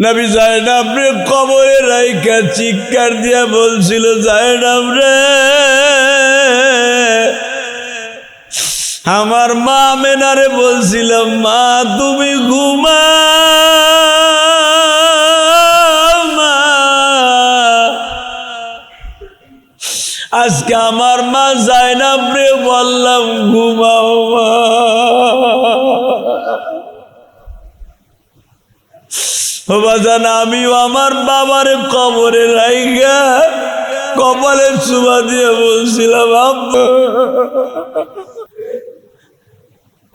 নবী জায়নাব রে কবরে রাইখা চিৎকার দিয়া বলছিল, জায়নাব রে, আমার মা আমেনারে বলছিলাম, মা তুমি ঘুমাও মা। আজকে আমার মা জায়নাব রে বললাম ঘুমাও মা। বাজান আমিও আমার বাবারে কবরে রাইখা কপালে চুমা দিয়ে বলছিলাম, আব্বা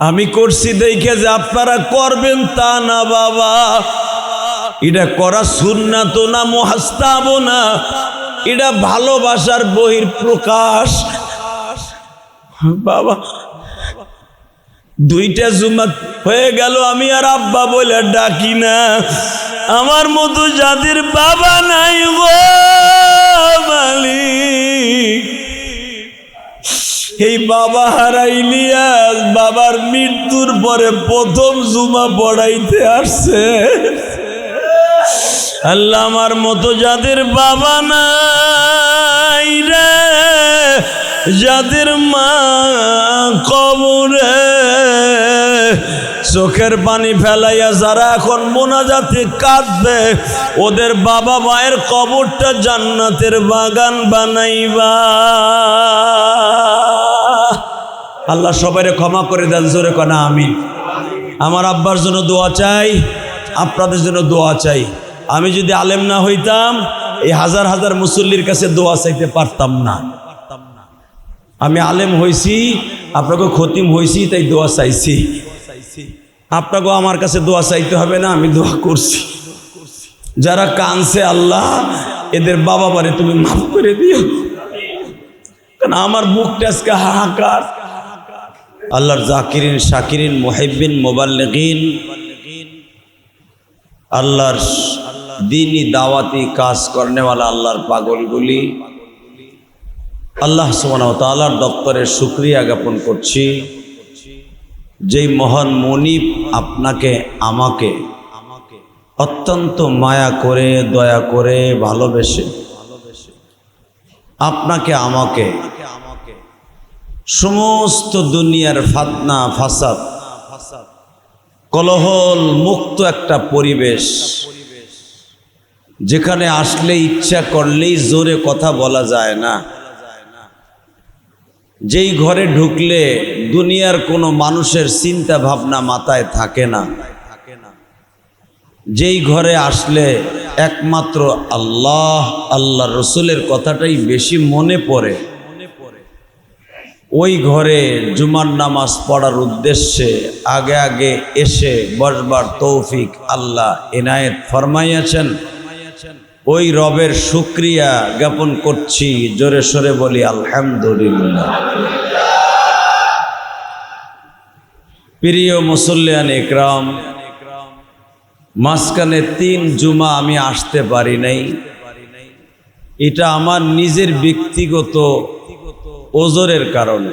আমি করছি দেখে যে আপনারা করবেন তা না বাবা, এটা করা সুন্নাত না মুস্তাহাব না, এটা ভালোবাসার বহির প্রকাশ। বাবা দুইটা জুমা হয়ে গেল আমি আর আব্বা বলে ডাকি না। আমার মতো যাদের বাবা নাই গো মালিক, এই বাবা হারাইলিয়া বাবার মৃত্যুর পরে প্রথম জুমা পড়াইতে আসছে। আল্লাহ আমার মতো যাদের বাবা নাই রে, যাদের মা কবরে চোখের পানি ফেলাইয়া যারা এখন মোনাজাতে কাঁদবে, ওদের বাবা মায়ের কবরটা জান্নাতের বাগান বানাইবা। আল্লাহ সবাইরে ক্ষমা করে দেন, জোরে কনা আমিন। আমার আব্বার জন্য দোয়া চাই, আপনাদের জন্য দোয়া চাই। আমি যদি আলেম না হইতাম এই হাজার হাজার মুসল্লির কাছে দোয়া চাইতে পারতাম না। আমি আলেম হইছি, আপনাকে খতিম হইছি, তাই দোয়া চাইছি। আপনাকেও আমার কাছে দোয়া চাইতে হবে না, আমি দোয়া করছি। যারা কানছে আল্লাহ এদের বাবা বারে তুমি মাফ করে দিও, কারণ আমার বুকটা আজকে হাহাকার। আল্লাহর জাকিরিন শাকিরিন মুহিব্বিন মুবাল্লিগিন, আল্লাহর দ্বীনি দাওয়াতি কাজ করনেওয়ালা আল্লাহর পাগলগুলি, আল্লাহ সুবহানাহু ওয়া তাআলার দপ্তরে শুকরিয়া জ্ঞাপন করছি, যেই মহান মনিব আপনাকে আমাকে অত্যন্ত মায়া করে দয়া করে ভালোবেসে আপনাকে আমাকে সমস্ত দুনিয়ার ফাতনা ফাসাদ কলহল মুক্ত একটা পরিবেশ, যেখানে আসলে ইচ্ছা করলেই জোরে কথা বলা যায় না, যেই ঘরে ঢুকলে দুনিয়ার কোনো মানুষের চিন্তা ভাবনা মাথায় থাকে না, যেই ঘরে আসলে একমাত্র আল্লাহ আল্লাহ রসুলের কথাটাই বেশি মনে পড়ে, ওই ঘরে জুমার নামাজ পড়ার উদ্দেশ্যে আগে আগে এসে বসবার তৌফিক আল্লাহ এনায়েত ফরমাইয়াছেন। ওই রবের শুকরিয়া জ্ঞাপন করছি, জোরে সোরে বলি আলহামদুলিল্লাহ। প্রিয় মুসল্লিয়ান ইকরাম, মাঝখানে 3 জুমা আমি আসতে পারি নাই, এটা আমার নিজের ব্যক্তিগত ওজরের কারণে।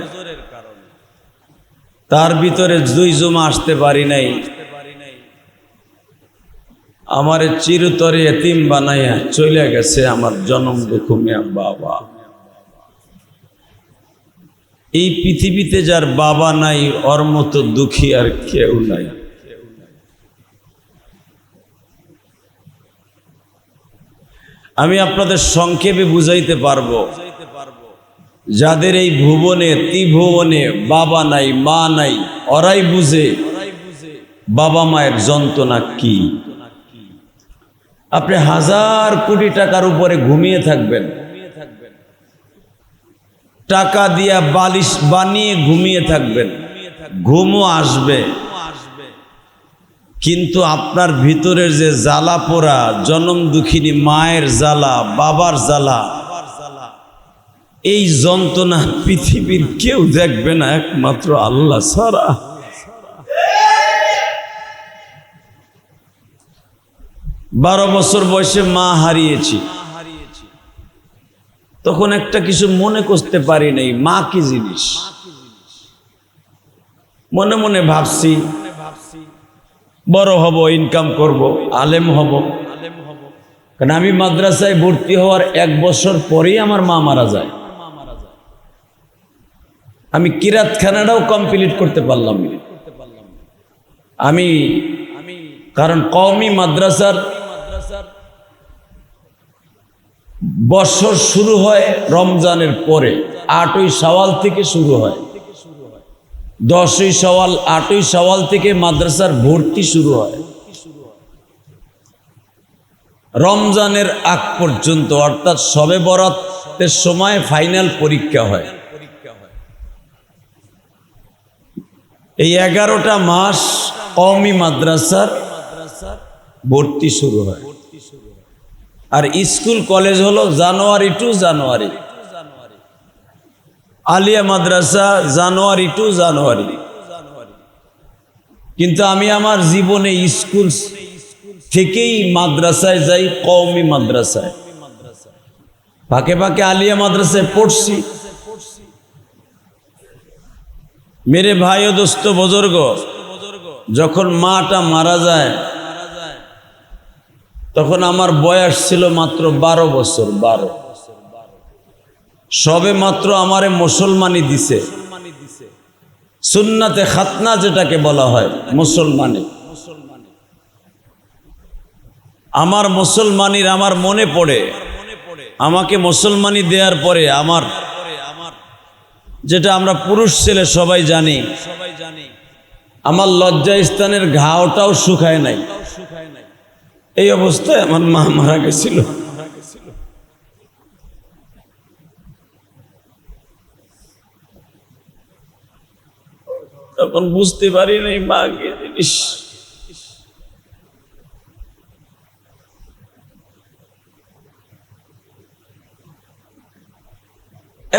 তার ভিতরে 2 জুমা আসতে পারি নাই, আমার চিরতরে এতিম বানাইয়া চলে গেছে আমার জনম দুঃখমিয়া বাবা। এই পৃথিবীতে যার বাবা নাই ওর মতো দুঃখী আর কেউ নাই। আমি আপনাদের সংক্ষেপে বুঝাইতে পারবো, যাদের এই ভুবনে ত্রিভুবনে বাবা নাই মা নাই, ওরাই বুঝে বাবা মায়ের যন্ত্রণা কি। আপনি 1000 কোটি টাকার উপরে ঘুমিয়ে থাকবেন, টাকা দিয়া বালিশ বানিয়ে ঘুমিয়ে থাকবেন, ঘুমও আসবে, কিন্তু আপনার ভিতরের যে জ্বালা পোড়া জনম দুঃখিনী মায়ের জ্বালা বাবার জ্বালা, এই যন্ত্রণা পৃথিবীর কেউ দেখবে না একমাত্র আল্লাহ ছাড়া। বারো বছর বয়সে মা হারিয়েছি, তখন একটা কিছু মনে করতে পারি নাই মা কি জিনিস। মনে মনে ভাবছি বড় হব, ইনকাম করব, আলেম হব, কারণ আমি মাদ্রাসায় ভর্তি হওয়ার 1 বছর পরেই আমার মা মারা যায়। আমি কিরাতখানাটাও কমপ্লিট করতে পারলাম না। আমি কারণ কওমি মাদ্রাসার বছর শুরু হয় রমজানের পরে, 8ই শাওয়াল থেকে শুরু হয়, 10ই শাওয়াল 8ই শাওয়াল থেকে মাদ্রাসার ভর্তি শুরু হয়। রমজানের আগ পর্যন্ত অর্থাৎ শবে বরাতের সময় ফাইনাল পরীক্ষা হয়। এই 11টা মাস কওমি মাদ্রাসার ভর্তি শুরু হয়। আর স্কুল কলেজ হলো জানুয়ারি টু জানুয়ারি, আলিয়া মাদ্রাসা জানুয়ারি টু জানুয়ারি। কিন্তু আমি আমার জীবনে স্কুল থেকেই মাদ্রাসায় যাই, কওমি মাদ্রাসায়। ফাঁকে ফাঁকে আলিয়া মাদ্রাসায় পড়ছি। মেরে ভাই ও দোস্ত বুজুর্গ, যখন মাটা মারা যায় তখন আমার বয়স ছিল মাত্র 12 বছর। 12 সবে মাত্র আমারে মুসলমানি দিছে, সুন্নাতে খাতনা যেটাকে বলা হয় মুসলমানি। আমার মুসলমানির আমার মনে পড়ে, আমাকে মুসলমানি দেওয়ার পরে আমার যেটা আমরা পুরুষ ছেলে সবাই জানি, আমার লজ্জা স্থানের ঘাওটাও শুকায় নাই। এই অবস্থায় আমার মা মারা গেছিল। তখন বুঝতে পারি নাই মা কি জিনিস।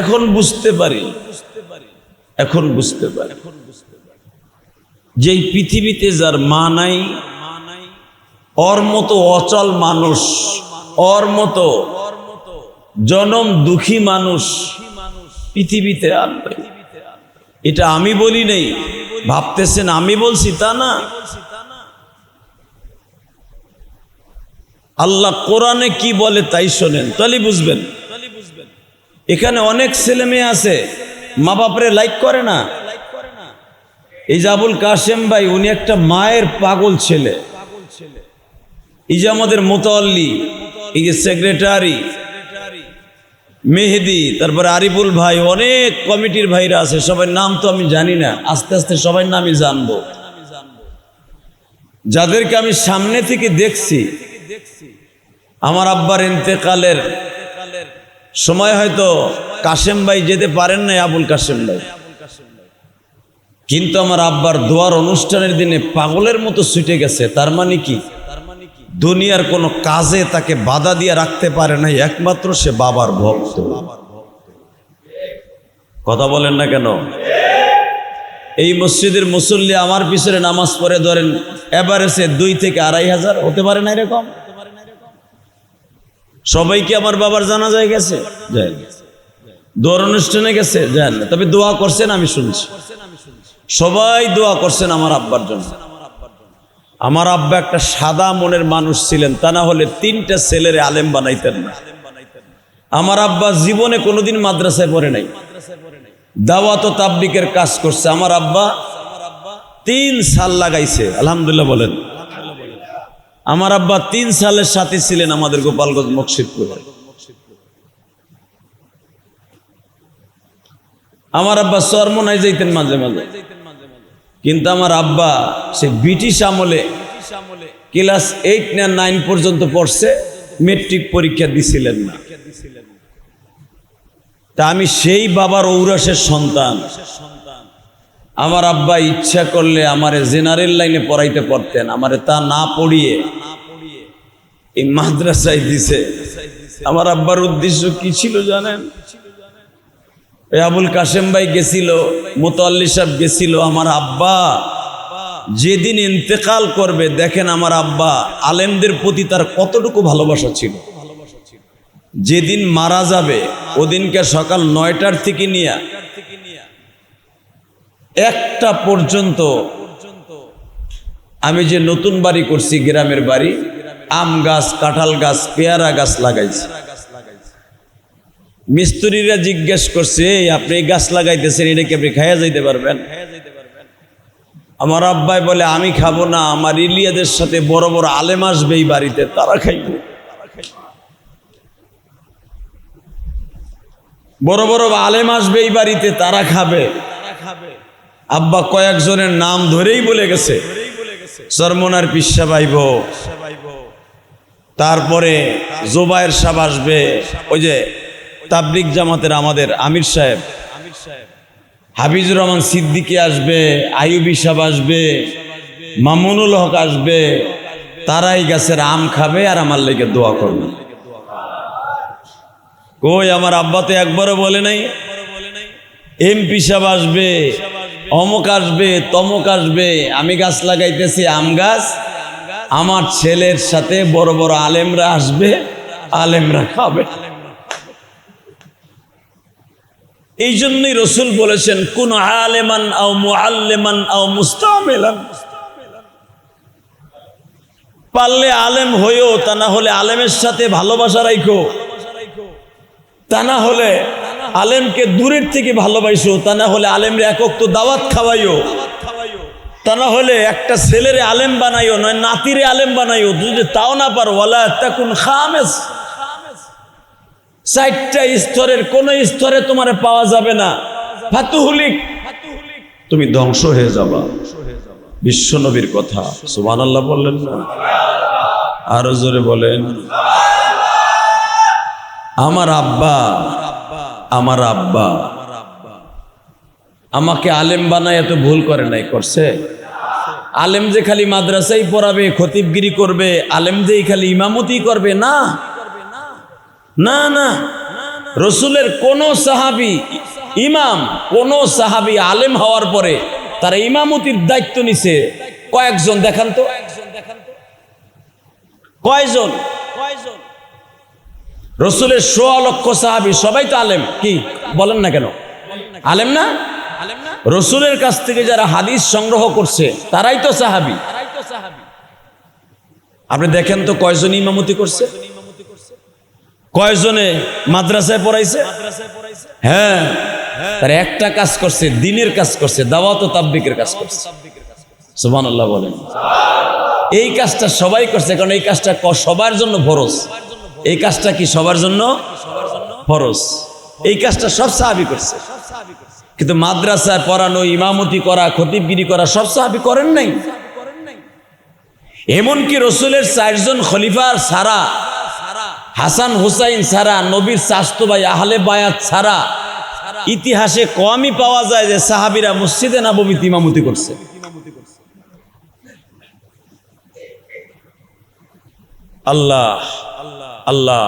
এখন বুঝতে পারি, এখন বুঝতে পারি যে পৃথিবীতে যার মা নাই, ওর মতো অচল মানুষ, ওর মতো জনম দুঃখী মানুষ পৃথিবীতে আর নাই। এটা আমি বলি নাই, ভাবতেছেন আমি বলছি, তা না। আল্লাহ কোরআনে কি বলে তাই শোনেন, তাহলে বুঝবেন। এখানে অনেক ছেলে মেয়ে আছে মা বাপরে লাইক করে না। এই যে আবুল কাশেম ভাই, উনি একটা মায়ের পাগল ছেলে। এই যে আমাদের মোতাল্লি, এই যে সেক্রেটারি মেহেদি, তারপরে আরিফুল ভাই, অনেক কমিটির ভাইরা আছে, সবার নাম তো আমি জানি না, আস্তে আস্তে সবার নামই জানবো। যাদেরকে আমি সামনে থেকে দেখছি, আমার আব্বার ইন্তেকালের সময় হয়তো কাশেম ভাই যেতে পারেন নাই, আবুল কাশেম ভাই, কিন্তু আমার আব্বার দোয়ার অনুষ্ঠানের দিনে পাগলের মতো ছুটে গেছে। তার মানে কি, দুনিয়ার কোনো কাজে তাকে বাধা দিয়ে রাখতে পারে নাই, একমাত্র সে বাবার ভক্ত। কথা বলেন না কেন? এই মসজিদের মুসল্লি আমার পিছনে নামাজ পড়ে ধরেন এভারেজে 2 থেকে 2,500 হতে পারে না, এরকম। সবাই কি আমার বাবার জানাজায় গেছে? যায় না। দোয়ার অনুষ্ঠানে গেছে? যায় না। তবে দোয়া করছেন আমি শুনছি, সবাই দোয়া করছেন আমার আব্বার জন্য। আমার আব্বা একটা সাদা মনের মানুষ ছিলেন, তা না হলে 3টা ছেলেরে আলেম বানাইতেন না। আমার আব্বা জীবনে কোনোদিন মাদ্রাসায় পড়ে নাই, দাওয়াত ও তাবলীগের কাজ করছে। আমার আব্বা 3 সাল লাগাইছে, আলহামদুলিল্লাহ বলেন। আমার আব্বা 3 সালের সাথে ছিলেন আমাদের গোপালগঞ্জ মকসিদপুরে। আমার আব্বা চরমনায় যাইতেন মাঝে মাঝে, কিন্তু আমার আব্বা সে ব্রিটিশ আমলে ক্লাস 8 না 9 পর্যন্ত পড়ছে, মেট্রিক পরীক্ষা দিছিলেন না। তা আমি সেই বাবার ঔরসের সন্তান। আমার আব্বা ইচ্ছা করলে আমারে জেনারেল লাইনে পড়াইতে পারতেন, আমারে তা না পড়িয়ে এই মাদ্রাসায় দিছে। আমার আব্বার উদ্দেশ্য কি ছিল জানেন? আবুল কাশেম ভাই গেছিল, মোতাল্লি সাহেব গেছিল, আমার আব্বা যেদিন ইন্তেকাল করবে, দেখেন আমার আব্বা আলেমদের প্রতি তার কতটুকু ভালোবাসা ছিল। যেদিন মারা যাবে ওদিনকে সকাল 9টার থেকে নিয়ে 1টা পর্যন্ত আমি যে নতুন বাড়ি করছি, গ্রামের বাড়ি, আম গাছ, কাঁঠাল গাছ, পেয়ারা গাছ লাগাইছে। মিস্ত্রিরা জিজ্ঞেস করছে, আপনি এই গাছ লাগাইতেছেন, এটা কি আপনি খাইয়া যাইতে পারবেন? আমার আব্বাই বলে, আমি খাবো না, আমার ইলিয়াদের সাথে বড় বড় আলেম আসবে এই বাড়িতে, তারা খাইবে। বড় বড় আলেম আসবে এই বাড়িতে, তারা খাবে। আব্বা কয়েকজনের নাম ধরেই বলে গেছে, চরমনার পিসা ভাইব, তারপরে জোবায়ের সাহেব আসবে, ওই যে তাবলিগ জামাতের আমাদের আমির সাহেব, হাফিজুর রহমান সিদ্দিকী আসবে, আইয়ুবী সাহেব আসবে, মামুনুল হক আসবে। তারাই গাছের আম খাবে আর আমার লেগে দোয়া করবে। কই আমার আব্বা তো একবারও বলে নাই এমপি সাহেব আসবে, অমুক আসবে, তমুক আসবে। আমি গাছ লাগাইতেছি আম গাছ, আমার ছেলের সাথে বড় বড় আলেমরা আসবে, আলেমরা খাবে। এই জন্যই রসুল বলেছেন, কুন আলেমান আও মুআল্লিমান আও মুস্তামিলান, পারলে আলেম হইও, তা না হলে আলেমের সাথে ভালোবাসা রাখো, তা না হলে আলেমকে দূরের থেকে ভালোবাসো, তা না হলে আলেমরে একক তো দাওয়াত খাওয়াইও, তা না হলে একটা ছেলেরে আলেম বানাইও, নয় নাতিরে আলেম বানাইও। যদি তাও না পারো, ওয়ালা তাকুন খামেস, চারটা স্তরের কোন স্তরে তোমার পাওয়া যাবে না। ফাতুহুলিক, তুমি ধ্বংস হয়ে যাবা। বিশ্ব নবীর কথা, সুবহানাল্লাহ বললেন না? আরো জোরে বলেন। আমার আব্বা আমাকে আলেম বানায় এত ভুল করে নাই, করছে? আলেম যে খালি মাদ্রাসায় পড়াবে, খতিবগিরি করবে, আলেম যে খালি ইমামতি করবে, না না না। রসুলের কোন সাহাবী ইমাম, কোন সাহাবী আলেম হওয়ার পরে তারা ইমামতির দায়িত্ব নিছে কয়েকজন? দেখান তো কয়জন? রসুলের ১৬ লক্ষ সাহাবী সবাই তো আলেম, কি বলেন না কেন? আলেম না? রসুলের কাছ থেকে যারা হাদিস সংগ্রহ করছে তারাই তো সাহাবী। আপনি দেখেন তো কয়জন ইমামতি করছে, কয়জনে মাদ্রাসায় পড়াইছে? হ্যাঁ, তারা একটা কাজ করছে, দ্বীনের কাজ করছে, দাওয়াত ও তাবলীগের কাজ করছে। সুবহানাল্লাহ বলেন। এই কাজটা সবাই করছে, কারণ এই কাজটা সবার জন্য ফরজ। এই কাজটা কি সবার জন্য ফরজ? এই কাজটা সব সাহাবী করছে, কিন্তু মাদ্রাসায় পড়ানো, ইমামতি করা, খতিবগিরি করা সব সাহাবী করেন নাই। এমনকি রসুলের 4 জন খলিফার ছাড়া, হাসান হুসাইন ছাড়া, নবীর চাচতো ভাই আহলে বায়াত ছাড়া ইতিহাসে কমই পাওয়া যায় যে সাহাবীরা মসজিদে নববীতে ইমামতি করছে। আল্লাহ আল্লাহ।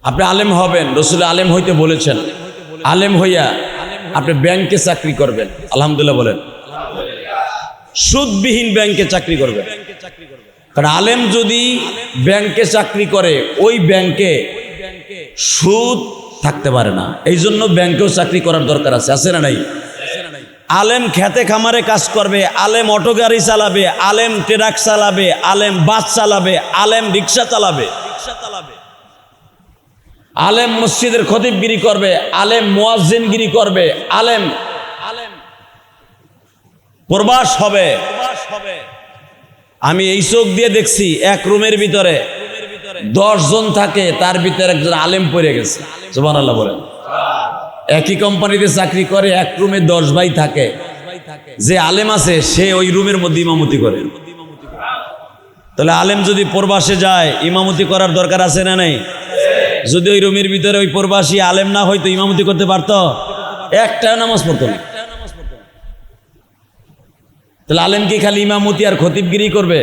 আপনি আলেম হবেন, রসুল আলেম হইতে বলেছেন। আলেম হইয়া আপনি ব্যাংকে চাকরি করবেন, আলহামদুলিল্লাহ বলেন। সুদবিহীন ব্যাংকে চাকরি করবেন, কারণ আলেম যদি ব্যাংকে চাকরি করে ওই ব্যাংকে সুদ থাকতে পারে না। এই জন্য ব্যাংকেও চাকরি করার দরকার আছে, আছে না নাই? আলেম খেতে খামারে কাজ করবে, আলেম অটো গাড়ি চালাবে, আলেম ট্রাক চালাবে, আলেম বাস চালাবে, আলেম রিক্সা চালাবে, আলেম মসজিদের খতিবগিরি করবে, আলেম মুয়াজ্জিনগিরি করবে, আলেম প্রবাস হবে। আমি এই চোখ দিয়ে দেখছি, এক রুমের ভিতরে 10 জন থাকে, তার ভিতরে একজন আলেম পড়ে গেছে। সুবহানাল্লাহ বলেন। একই কোম্পানিতে চাকরি করে, এক রুমে 10 ভাই থাকে, যে আলেম আছে সে ওই রুমের মধ্যে ইমামতি করে। তাহলে আলেম যদি প্রবাসে যায়, ইমামতি করার দরকার আছে না নাই? যদি ওই রুমের ভিতরে ওই প্রবাসী আলেম না হয়তো ইমামতি করতে পারতো? একটা নামাজ পড়তো না। তাহলে আলেম কি খালি ইমামতি আর খতিবগিরি করবে?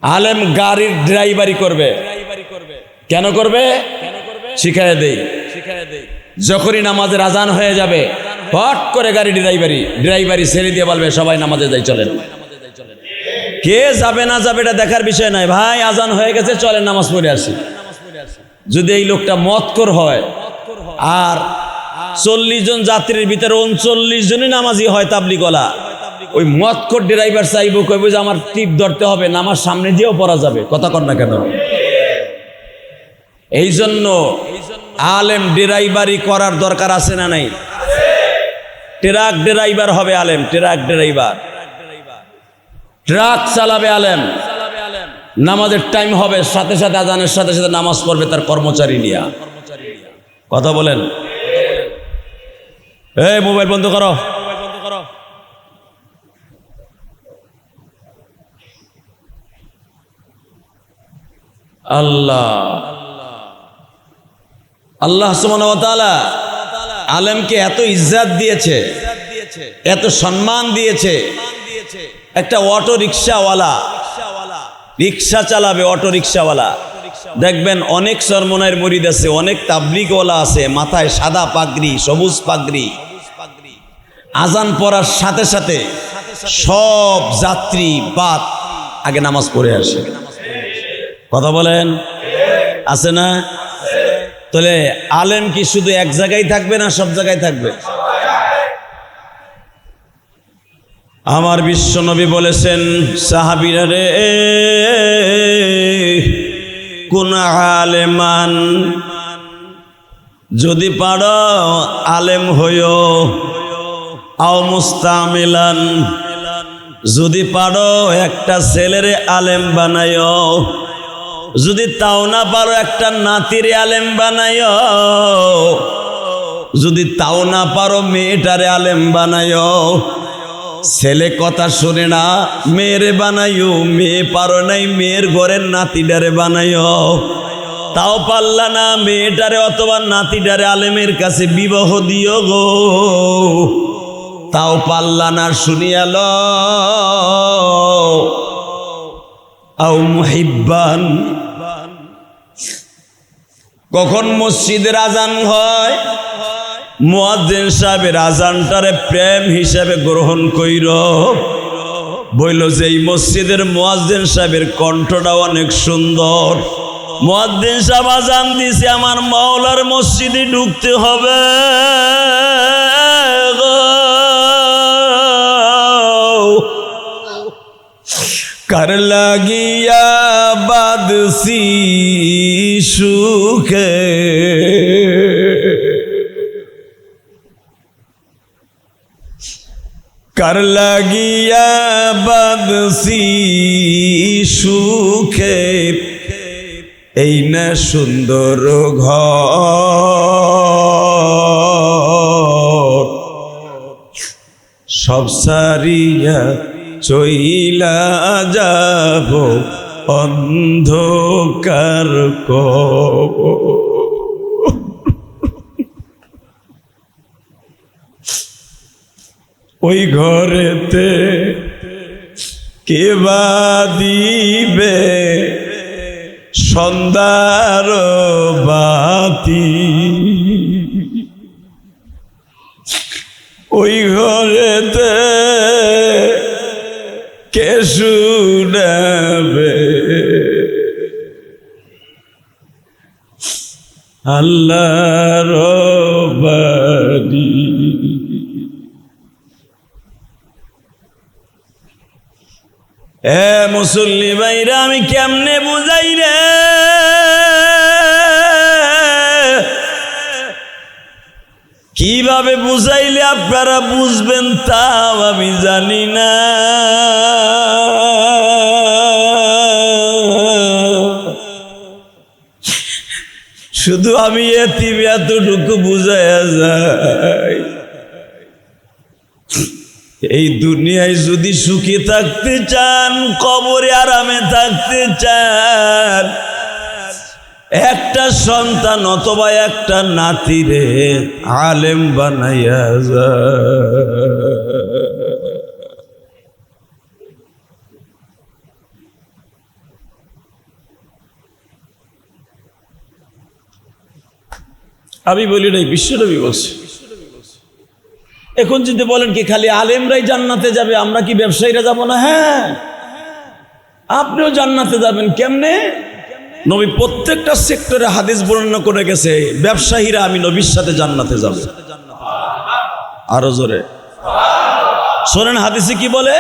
আলেম গাড়ির ড্রাইভারি করবে। কেন করবে? শিখায় দেই। যখনই নামাজের আজান হয়ে যাবে, হট করে গাড়ি ড্রাইভারি ছেড়ে দিয়ে বলবে, সবাই নামাজে যাই, চলেন। কে যাবে না যাবে এটা দেখার বিষয় নয়, ভাই আজান হয়ে গেছে, চলেন নামাজ পড়ে আসি। যদি এই লোকটা মতকর হয় আর 40 জন যাত্রীর ভিতরে 39 জনই নামাজি হয় তাবলীগওয়ালা, ওই মদখোর ড্রাইভার চাইবো, কইব যে আমার টিপ ধরতে হবে না, আমার সামনে দিয়েও পড়া যাবে, কথা কর না কেন? এই জন্য আলেম ড্রাইভারি করার দরকার আছে না নাই? ট্রাক ড্রাইভার হবে আলেম, ট্রাক ড্রাইভার, ট্রাক চালাবে আলেম। নামাজের টাইম হবে, সাথে সাথে আজানের সাথে সাথে নামাজ পড়বে তার কর্মচারী নিয়া। কথা বলেন? এই মোবাইল বন্ধ করো। আল্লাহ আল্লাহ সুবহানাহু ওয়া তাআলা আলেমকে এত ইজ্জত দিয়েছে, এত সম্মান দিয়েছে। একটা অটো রিক্সাওয়ালা, রিক্সা চালাবে, অটো রিক্সাওয়ালা, দেখবেন অনেক চরমনায়ের মুরিদ আছে, অনেক তাবলীগওয়ালা আছে, মাথায় সাদা পাগড়ি, সবুজ পাগড়ি। আজান পড়ার সাথে সাথে সব যাত্রী বাদ আগে নামাজ পড়ে আসে। কথা বলেন? আছে না? তাহলে আলেম কি শুধু এক জায়গায় থাকবে না সব জায়গায় থাকবে? আমার বিশ্বনবী বলেছেন, সাহাবীরা রে, কোন আলেমান, যদি পারো আলেম হইও, আও মুস্তামিলান, যদি পারো একটা ছেলেরে আলেম বানাইও, যদি তাও না পারো একটা নাতিরে আলেম বানাইও, যদি তাও না পারো মেয়েটারে আলেম বানাইও। ছেলে কথা শুনে না, মেয়েরে বানাইও, মেয়ে পারো নাই মেয়ের ঘরের নাতিটারে বানাইও, তাও পারলা না মেয়েটারে অথবা নাতিটারে আলেমের কাছে বিবাহ দিও গো, তাও পারলা না, শুনিয়াল আও মুহিব্বান। কখন মসজিদের আজান হয়, মুয়াজ্জিন সাহেবের আজানটারে প্রেম হিসাবে গ্রহণ কইর, বইল যে এই মসজিদের মুয়াজ্জিন সাহেবের কণ্ঠটা অনেক সুন্দর, মুয়াজ্জিন সাহেব আজান দিছে, আমার মাওলার মসজিদে ঢুকতে হবে, কার লাগিয়া বাদসি সুখে, কার লাগিয়া বাদসি সুখে, এই না সুন্দর ঘর, সব সারিয়া চইলা যাব অন্ধকার কবর। ওই ঘরেতে কে বা দিবে সন্ধ্যার বাতি, ওই ঘরেতে কে শুনাবে আল্লাহর বাণী। মুসল্লি ভাইরা, আমি কেমনে বুঝাই রে, কিভাবে বুঝাইলে আপনারা বুঝবেন তাও আমি জানি না। শুধু আমি এতটুকু বুঝাইয়া যাই, এই দুনিয়ায় যদি সুখী থাকতে চান, কবরে আরামে থাকতে চান, একটা সন্তান অথবা একটা নাতিরে আলেম বানাইয়া যায়। আমি বলি নাই, বিশ্বনবী বলছে। এখন যদি বলেন কি খালি আলেমরাই জান্নাতে যাবে, আমরা কি ব্যবসায়ীরা যাব না? হ্যাঁ, আপনিও জান্নাতে যাবেন। কেমনে? নবী প্রত্যেকটা সেক্টরে হাদিস বর্ণনা করে গেছে, ব্যবসায়ীরা আমি নবীর সাথে জান্নাতে যাবে। আরো জোরে শোনেন হাদিসে কি বলে,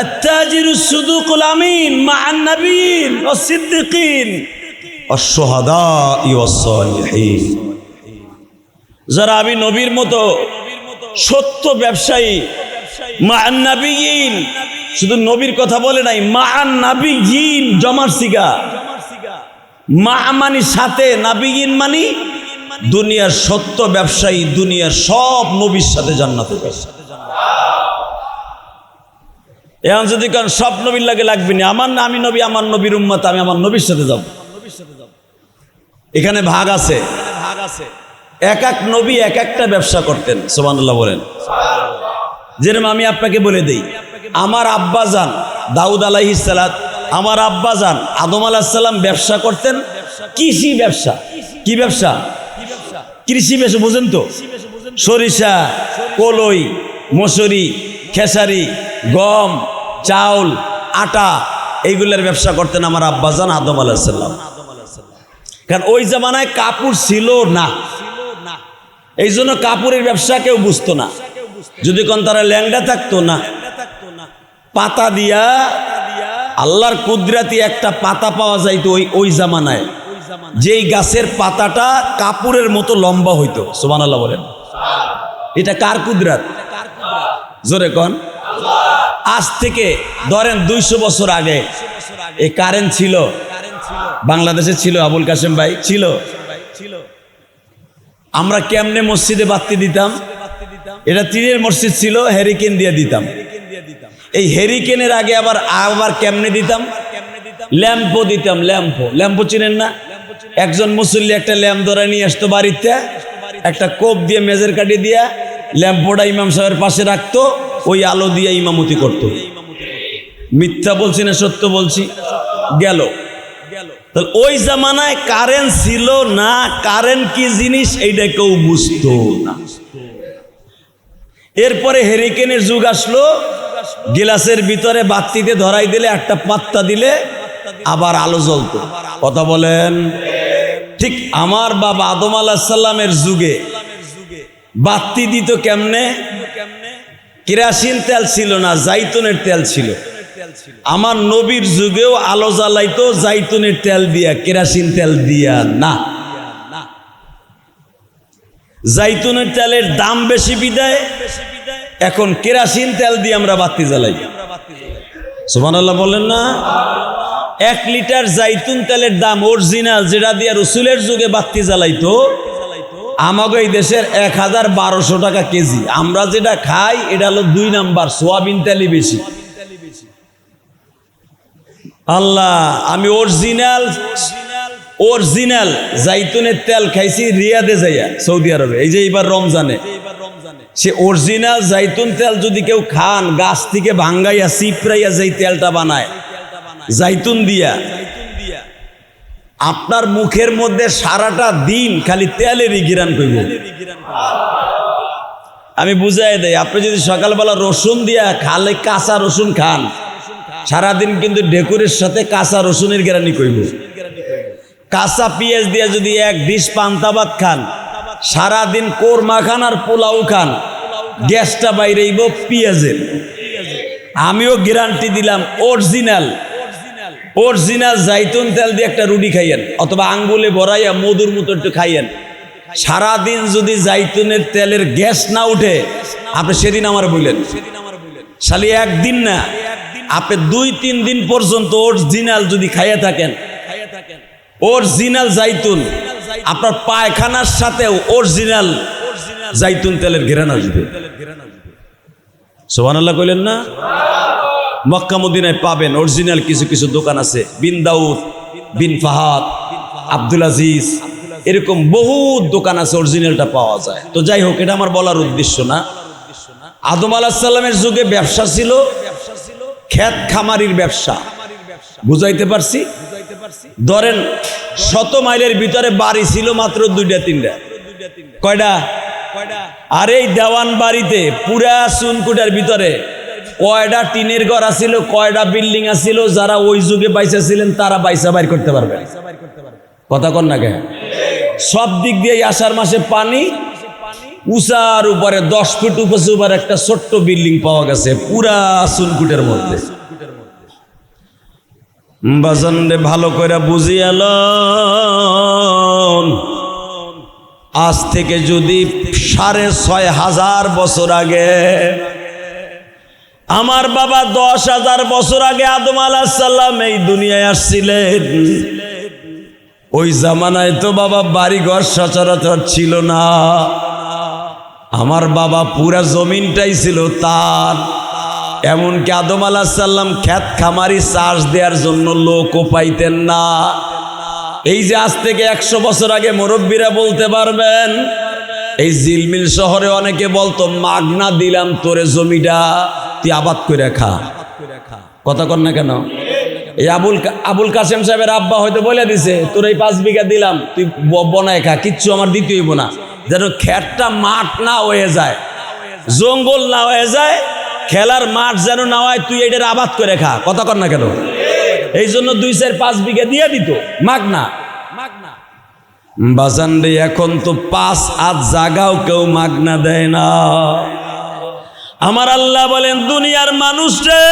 আত-তাজিরুস সুদুকুল আমিন মা'আন নাবিয়্যিন ওয়াস সিদ্দিকিন ওয়াস শুহাদা'i ওয়াস সালিহিন। যারা আমি নবীর মতো সত্য ব্যবসায়ী, মা'আন নাবিয়্যিন, শুধু নবীর কথা বলে নাই, মা'আন নাবিয়্যিন জমার সিগা, মা মানি সাথে, নাবিয়্যিন মানি দুনিয়ার সত্য ব্যবসায়ী, দুনিয়ার সব নবীর সাথে জান্নাতে যাবে। এখন যদি কারণ সব নবীর লাগে লাগবে না, আমার না, আমি নবী, আমার নবীর উম্মত, আমি আমার নবীর সাথে যাব। এখানে ভাগ আছে, এক এক নবী এক একটা ব্যবসা করতেন। সুবহানাল্লাহ বলেন। যেরকম আমি আপনাকে বলে দেই, আমার আব্বাজান দাউদ আলাইহিস সালাত, আমার আব্বাজান আদম আলাইহিস সালাম ব্যবসা করতেন, কৃষি ব্যবসা। কি ব্যবসা? কৃষি ব্যবসা, বুঝেন তো? সরিষা, কলই, মসুরি, খেসারি, গম, চাউল, আটা, এইগুলোর ব্যবসা করতেন আমার আব্বাজান আদম আলাইহিস সালাম। কারণ ওই জামানায় কাপড় ছিল না, এই জন্য কাপড়ের ব্যবসা কেউ বুঝতো না। যদি কোন তারা ল্যাংড়া থাকতো না, পাতা দিয়া, আল্লাহর কুদরতি একটা পাতা পাওয়া যাইতো ওই জামানায়, যেই গাছের পাতাটা কাপড়ের মতো লম্বা হইতো। সুবহানাল্লাহ বলেন। এটা কার কুদরত? জোরে কোন। আজ থেকে ধরেন 200 বছর আগে এই কারেন্ট ছিল, বাংলাদেশে ছিল, আবুল কাসেম ভাই ছিল। আমরা কেমনে মসজিদে বাতি দিতাম? এটা টিনের মসজিদ ছিল, হ্যারিকেন দিয়ে দিতাম। এই হ্যারিকেনের আগে আবার কেমনে দিতাম? ল্যাম্পো দিতাম। ল্যাম্পো চিনেন না? একজন মুসল্লি একটা ল্যাম্প ধরে নিয়ে আসতো বাড়িতে, একটা কোপ দিয়ে মেজের কাটি দিয়া ল্যাম্পোটা ইমাম সাহেবের পাশে রাখতো, ওই আলো দিয়ে ইমামতি করতো। মিথ্যা বলছি না সত্য বলছি? গেল। তাহলে ওই জামানায় কারেন্ট ছিল না, কারেন্ট কি জিনিস এইটা কেউ বুঝতো না। এরপরে হ্যারিকেনের যুগ আসলো, গিলাসের ভিতরে বাতিতে ধরাই দিলে, একটা পাত্তা দিলে আবার আলো জ্বলতো। কথা বলেন। ঠিক আমার বাবা আদম আলাইহিস সালামের যুগে বাতি দিত কেমনে? কেরোসিন তেল ছিল না, জাইতুনের তেল ছিল। আমার নবীর যুগেও আলো জ্বালাইতো জাইতুনের তেল দিয়া, কেরোসিন তেল দিয়া না। জাইতুনের তেলের দাম বেশি বিদায় এখন কেরোসিন তেল দিয়ে আমরা বাতি জ্বালাই। সুবহানাল্লাহ বলেন না? 1 লিটার জাইতুন তেলের দাম অরিজিনাল, যেটা দিয়ে রসুলের যুগে বাতি জ্বালাইতো, আমাকে এই দেশের 1012 টাকা কেজি। আমরা যেটা খাই এটা হলো 2 নাম্বার, সোয়াবিন তেলই বেশি। আল্লাহ, আমি অরিজিনাল জাইতুনের তেল খাইছি রিয়াদে যাইয়া, সৌদি আরবে। এই যে এবার রমজানে সে অরিজিনাল জাইতুন তেল যদি কেউ খান, গাছ থেকে ভাঙ্গাইয়া চিপড়াইয়া যেই তেলটা বানায় জাইতুন দিয়া, আপনার মুখের মধ্যে সারাটা দিন খালি তেলেরই ঘিরান কইব। আমি বুঝাই দেই, আপনি যদি সকালবেলা রসুন দিয়া খালে, কাঁচা রসুন খান, সারাদিন কিন্তু ডেকুরের সাথে কাঁচা রসুনের ঘেরানি কইব। কাঁচা পেঁয়াজ দিয়া যদি 1 ডিশ পান্তা ভাত খান, সারাদিন কোরমা খান আর পোলাও খান, গ্যাসটা বাইরেইব পেঁয়াজের। আমিও গ্যারান্টি দিলাম, অরিজিনাল জাইতুন তেল দিয়ে একটা রুটি খাইয়েন, অথবা আঙ্গুলে ভরাইয়া মধুর মতো একটু খাইয়েন। সারাদিন যদি জাইতুনের তেলের গ্যাস না উঠে, আপনি সেদিন আমার বললেন, শালি একদিন না, আপনি 2-3 দিন পর্যন্ত অরিজিনাল যদি খাইয়া থাকেন, অরিজিনাল জাইতুন, আপনার পায়খানার সাথে অরিজিনাল জাইতুন তেলের ঘেরান আসবে। সুবহানাল্লাহ কইলেন না? মক্কা মদিনায় পাবেন অরিজিনাল কিছু কিছু দোকান আছে, বিন দাউদ, বিন ফাহাদ, আব্দুল আজিজ, এরকম বহু দোকান আছে, অরিজিনালটা পাওয়া যায়। তো যাই হোক, এটা আমার বলার উদ্দেশ্য না। আদম আলাইহিস সালামের যুগে ব্যবসা ছিল ক্ষেত খামারির ব্যবসা। বুঝাইতে পারছি? ধরেন 100 মাইলের ভিতরে বাড়ি ছিল মাত্র 2-3টা। কয়টা? আর এই দেওয়ান বাড়িতে পুরা চুনকুটার ভিতরে কয়টা টিনের ঘর আছিল, কয়টা বিল্ডিং আছিল, যারা ওই যুগে বাইসা ছিলেন তারা বাইসা বাইর করতে পারবে। কথা কন না কেন? সব দিক দিয়ে আষাঢ় মাসে পানি, উঁচার উপরে 10 ফিট উপরে একটা ছোট্ট বিল্ডিং পাওয়া গেছে পুরা চুনকুটের মধ্যে। বাজান রে ভালো করে বুঝিয়াল, আজ থেকে যদি 6500 বছর আগে আমার বাবা 10,000 বছর আগে আদম আলাইহিস সালাম এই দুনিয়ায় আসছিলেন, ওই জামানায় তো বাবা বাড়িঘর সচরাচর ছিল না। আমার বাবা পুরা জমিনটাই ছিল তার। এমনকি আদম আলাইহিস সালাম ক্ষেত খামারি চাষ দেওয়ার জন্য লোকও পাইতেন না। এই যে আজ থেকে 100 বছর আগে মুরব্বীরা বলতে পারবেন, এই জিলমিল শহরে অনেকে বলতো মাগনা দিলাম তোরে জমিটা, তুই আবাদ করে খা। কথা কন না কেন? এই আবুল কাসেম সাহেবের আব্বা হয়তো বলে দিছে তোর এই 5 বিঘা দিলাম, তুই বনায় খা, কিচ্ছু আমার দিতে হইব না, যেন ক্ষেতটা মাঠ না হয়ে যায়, জঙ্গল না হয়ে যায়, খেলার মাঠ যেন না হয়, তুই এটার আবাদ করে খা। কথা কন না কেন? এই জন্য 2-4-5 বিঘা দিয়ে দিত মাগনা। বাজান রে এখন তো 5 হাত জায়গাও কেউ মাগনা দেয় না। আমার আল্লাহ বলেন দুনিয়ার মানুষ রে,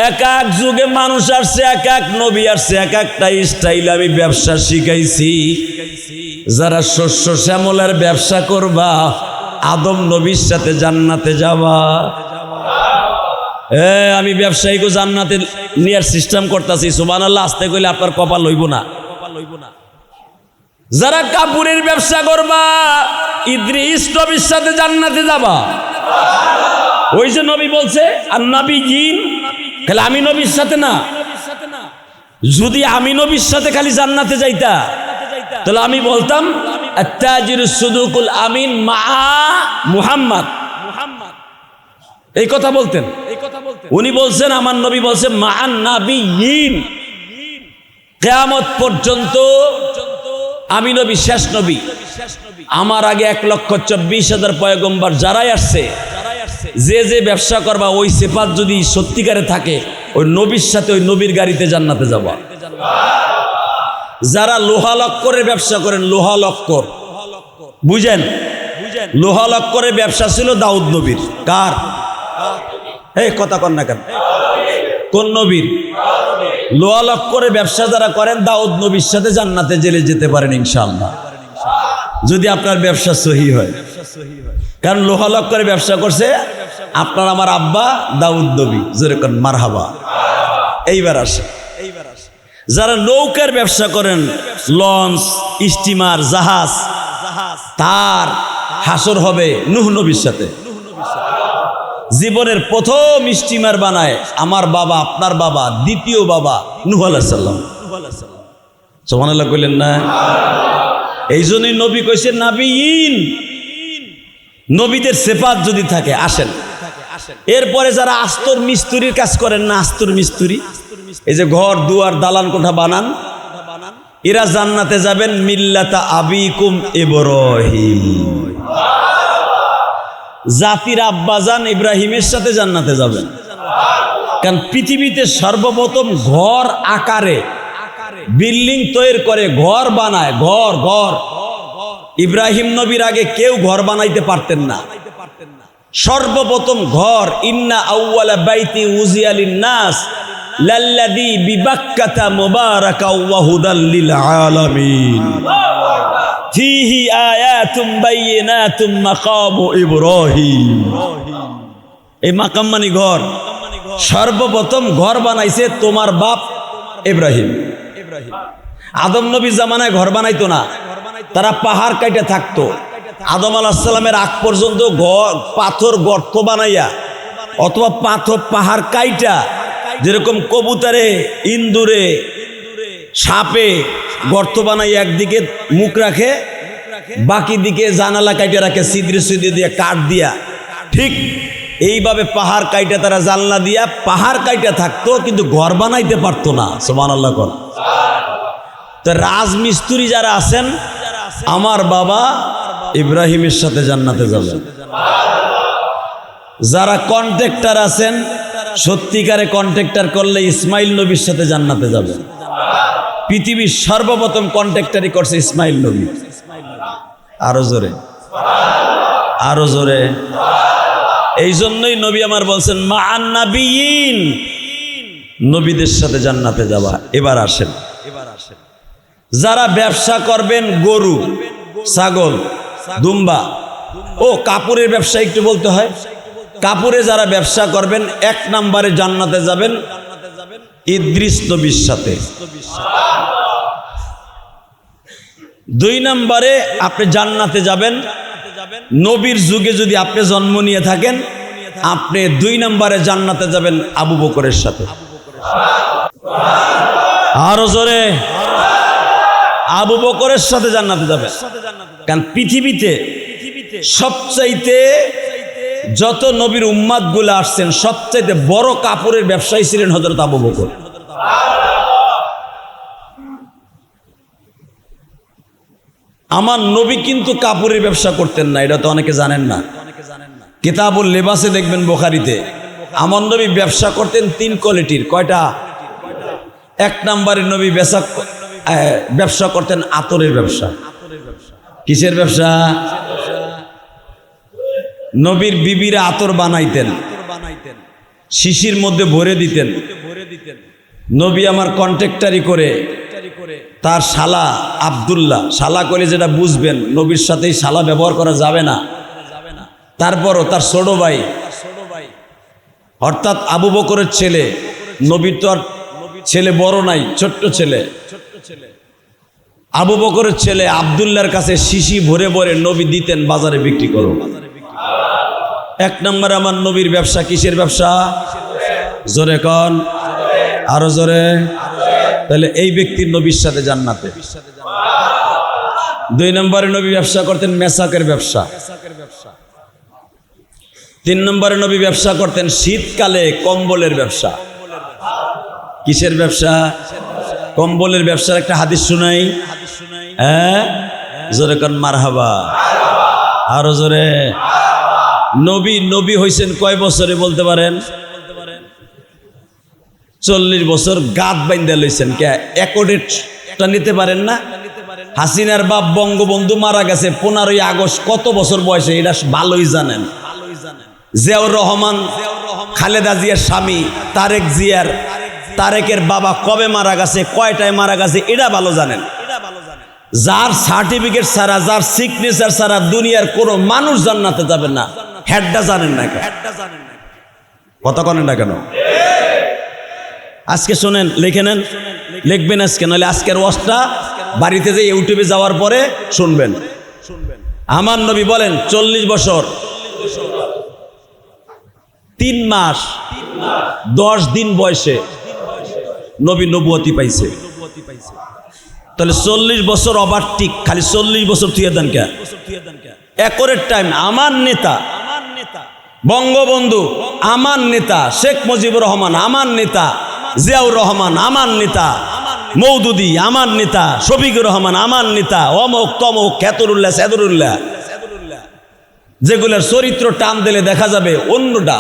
এক এক যুগে মানুষ আসছে, এক এক নবী আসছে, এক একটা স্টাইল আমি ব্যবসা শিখাইছি। যারা শস্য শ্যামলের ব্যবসা করবা, আদম নবীর সাথে জান্নাতে যাবা। আমি ব্যবসায়ীকে জান্নাতে নেওয়ার সিস্টেম করতেছি, সুবহানাল্লাহ আসতে কইলে আপনার কপাল লইব না। যারা কাপড়ের ব্যবসা করবা, ইদ্রিস নবীর সাথে জান্নাতে যাবা। ওই যে নবী বলছে আর নবী জিন, খালি আমি নবীর সাথে না। যদি আমি নবীর সাথে খালি জান্নাতে যাইতা, তাহলে আমি বলতাম আত্তাজির সুদুকুল আমিন মা মুহাম্মদ, এই কথা বলতেন। উনি বলছেন, আমার নবী বলছেন মান নাবিয়িন, কিয়ামত পর্যন্ত আমি নবী শেষ নবী। আমার আগে 1,24,000 পয়গম্বর যারাই আসছে, যে যে ব্যবসা করবা ওই সিফাত যদি সত্যিকারে থাকে, ওই নবীর সাথে ওই নবীর গাড়িতে জান্নাতে যাবা। যারা লোহা লক্করের ব্যবসা করেন, লোহা লক্কর বুঝেন, লোহা লক্করের ব্যবসা ছিল দাউদ নবীর। কার? এই কথা কন না কেন? কোন নবীর? লোহা লক্করের ব্যবসা যারা করেন, দাউদ নবীর সাথে জান্নাতে জেলে যেতে পারেন ইনশাআল্লাহ, যদি আপনার ব্যবসা সহি হয়। কারণ লোহা লক্করের ব্যবসা করছে আপনার আমার আব্বা দাউদ নবী, যেরকম মারহাবা। এইবার আসে যারা নৌকার ব্যবসা করেন, লঞ্চ, স্টিমার, জাহাজ, তার হাসর হবে নূহ নবীর সাথে। জীবনের প্রথম স্টিমার বানায় আমার বাবা, আপনার বাবা, দ্বিতীয় বাবা নূহ আলাইহিস সালাম। সুবহানাল্লাহ কইলেন না? এই জন্যই নবী কইছে নাবিয়িন, নবীদের সিফাত যদি থাকে আসেন। এরপরে যারা আস্তর মিস্ত্রির কাজ করেন না, আস্তর মিস্ত্রি, এই যে ঘর দুয়ার দালান কোঠা বানান, এরা জান্নাতে যাবেন মিল্লাতা আবিকুম ইব্রাহিম, জাতির আব্বাজান ইব্রাহিমের সাথে জান্নাতে যাবেন। কারণ পৃথিবীতে সর্বপ্রথম ঘর আকারে বিল্ডিং তৈরি করে, ঘর বানায়, ঘর ঘর ইব্রাহিম নবীর আগে কেউ ঘর বানাইতে পারতেন না। সর্বপ্রথম ঘর, ইন্না আউওয়ালা বাইতি উযিয়া লিন-নাস লাল্লাযী বিবাক্কাতা মুবারাকাও ওয়া হুদাল লিল আলামিন ফীহি আয়াতুম বাইয়িনাতুম মাকামু ইব্রাহিম। এই মাকাম মানে ঘর। সর্বপ্রথম ঘর বানাইছে তোমার বাপ ইব্রাহিম। আদম নবী জামানায় ঘর বানাইতো না, তারা পাহাড় কাইটে থাকতো। আদম আলাইহিস সালামের আগ পর্যন্ত পাথর গর্ত বানাইয়া অথবা পাহাড় কাইটা, যেরকম কবুতরে, ইন্দুরে, সাপে গর্ত বানাইয়া একদিকে মুখ রাখে, বাকি দিকে জানালা কাইটে রাখে ছিদ্রে ছিদ্রে দিয়ে, কাঠ দিয়া। ঠিক এইভাবে পাহাড় কাইটা তারা জানলা দিয়া পাহাড় কাইটা থাকতো, কিন্তু ঘর বানাইতে পারতো না। সুবহানাল্লাহ কোন? তো রাজমিস্ত্রি যারা আছেন, আমার বাবা ইব্রাহিমের সাথে জান্নাতে যাবেন। যারা কন্ট্রাক্টর আছেন, সত্যিকারে কন্ট্রাক্টর করলে ইসমাইল নবীর সাথে জান্নাতে যাবেন। পৃথিবীর সর্বপ্রথম কন্ট্রাক্টরই করছে ইসমাইল নবী। আরো জোরে, আরো জোরে। এই জন্যই নবী আমার বলছেন মা'আন নাবিয়িন, নবীদের সাথে জান্নাতে যাওয়া। এবার আসেন, যারা ব্যবসা করবেন গরু, ছাগল, দুম্বা ও কাপড়ের ব্যবসা একটু বলতে হয়। কাপড়ে যারা ব্যবসা করবেন 1 নম্বরে জান্নাতে যাবেন ইদ্রিস নবীর সাথে। 2 নম্বরে আপনি জান্নাতে যাবেন নবীর যুগে যদি আপনি জন্ম নিয়ে থাকেন, আপনি 2 নম্বরে জান্নাতে যাবেন আবু বকরের সাথে। আরো জোরে, আবু বকরের সাথে জান্নাতে যাবেন। কারণ পৃথিবীতে সবচাইতে যত নবীর উম্মাত গুলো আসছেন, সবচাইতে বড় কাপড়ের ব্যবসায়ী ছিলেন হযরত আবু বকর। আমার নবী কিন্তু কাপড়ের ব্যবসা করতেন না, এটা তো অনেকে জানেন না। কিতাবুল লিবাসে দেখবেন বুখারীতে, আমার নবী ব্যবসা করতেন 3 কোয়ালিটির। কয়টা? 1 নম্বরে নবী ব্যবসা করতেন আতরের ব্যবসা। কিসের ব্যবসা? নবীর বিবিরা আতর বানাইতেন, শিশির মধ্যে ভরে দিতেন। নবী আমার কন্ট্রাক্টরি করে তার শালা আব্দুল্লাহ, শালা করে যেটা বুঝবেন, নবীর সাথেই শালা ব্যবহার করা যাবে না। তারপরও তার ছোট ভাই অর্থাৎ আবু বকরের ছেলে, নবীর তো আর ছেলে বড় নাই, ছোট্ট ছেলে, আবু বকরের ছেলে আব্দুল্লাহর কাছে শিশি ভরে ভরে নবী দিতেন, বাজারে বিক্রি করো। 1 নম্বরে আমার নবীর ব্যবসা কিসের ব্যবসা? জোরে কন, আরো জোরে। তাহলে এই ব্যক্তির নবীর সাথে জান্নাতে। 2 নম্বরে নবী ব্যবসা করতেন মেসাকের ব্যবসা। 3 নম্বরে নবী ব্যবসা করতেন শীতকালে কম্বলের ব্যবসা। কিসের ব্যবসা? কম্বলের ব্যবসার একটা হাদিস শুনাই। হ্যাঁ, জোরে কন মারহাবা, আরো জোরে। নবী হইছেন কয় বছরে বলতে পারেন? 40 বছর গাত বাইন্দা লইছেন। কে একডেটটা নিতে পারেন না? হাসিনার বাপ বঙ্গবন্ধু মারা গেছে 15ই আগস্ট, কত বছর বয়সে? এটা ভালোই জানেন। জিয়াউর রহমান, খালেদা জিয়ার স্বামী তারেকের বাবা কবে মারা গেছে, কয়টায় মারা গেছে, এটা ভালো জানেন। যার সার্টিফিকেট ছাড়া, যার সিগনেচার ছাড়া দুনিয়ার কোনো মানুষ জান্নাতে যাবেন না, হেডটা জানেন না। কথা কনেন না কেন? আজকে শোনেন, লিখে নেন, লিখবেন আজকে, নাহলে আজকের ওয়াজটা বাড়িতে যে ইউটিউবে যাওয়ার পরে শুনবেন। আমার নবী বলেন 40 বছর 3 মাস 10 দিন বয়সে নবী নবুয়তি পাইছে। তাহলে 40 বছর ওভারটেক, খালি 40 বছর থুয়ে দেন কে? একরের টাইম। আমার নেতা বঙ্গবন্ধু, আমার নেতা শেখ মুজিবুর রহমান, আমার নেতা জিয়াউর রহমান, আমার নেতা মৌদুদি, আমার নেতা শফিকুর রহমান, আমার নেতা অমুক তমুক খেতরুল্লাহ সেদরুল্লাহ, যেগুলোর চরিত্র টান দিলে দেখা যাবে অন্যটা।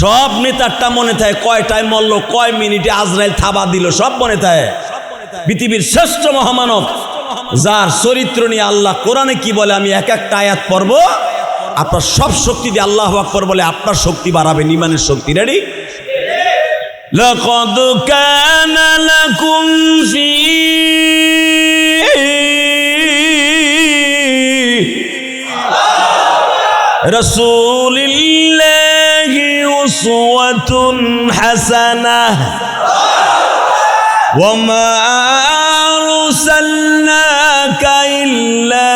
সব নেতারটা মনে থাকে, কয়টায় মরল, কয় মিনিটে আজরাইল থাবা দিল, সব মনে থাকে। পৃথিবীর শ্রেষ্ঠ মহামানব, যার চরিত্র নিয়ে আল্লাহ কোরআনে কি বলে, আমি এক একটা আয়াত পড়ব, আপনার সব শক্তি দিয়ে আল্লাহু আকবার বলে আপনার শক্তি বাড়াবেন, ঈমানের শক্তি। রেডি? লাকাদ কানা লাকুম ফি রাসূলিল্লাহি উসওয়াতুন হাসানাহ ওয়া মা আরসালনাকা ইল্লা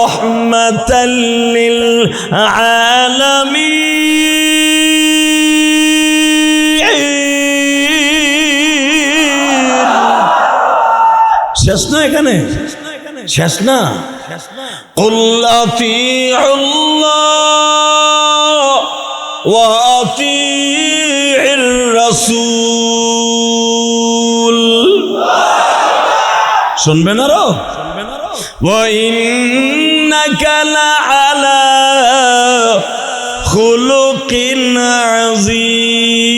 রাহমাতাল লিল আলামিন। শেষ না, এখানে শেষ না। কুল আতিউল্লাহ ওয়া আতিউর রাসূল। শুনবেন আরো? ওয়া ইন্নাকা লাআলা খুলুকিন আযীম।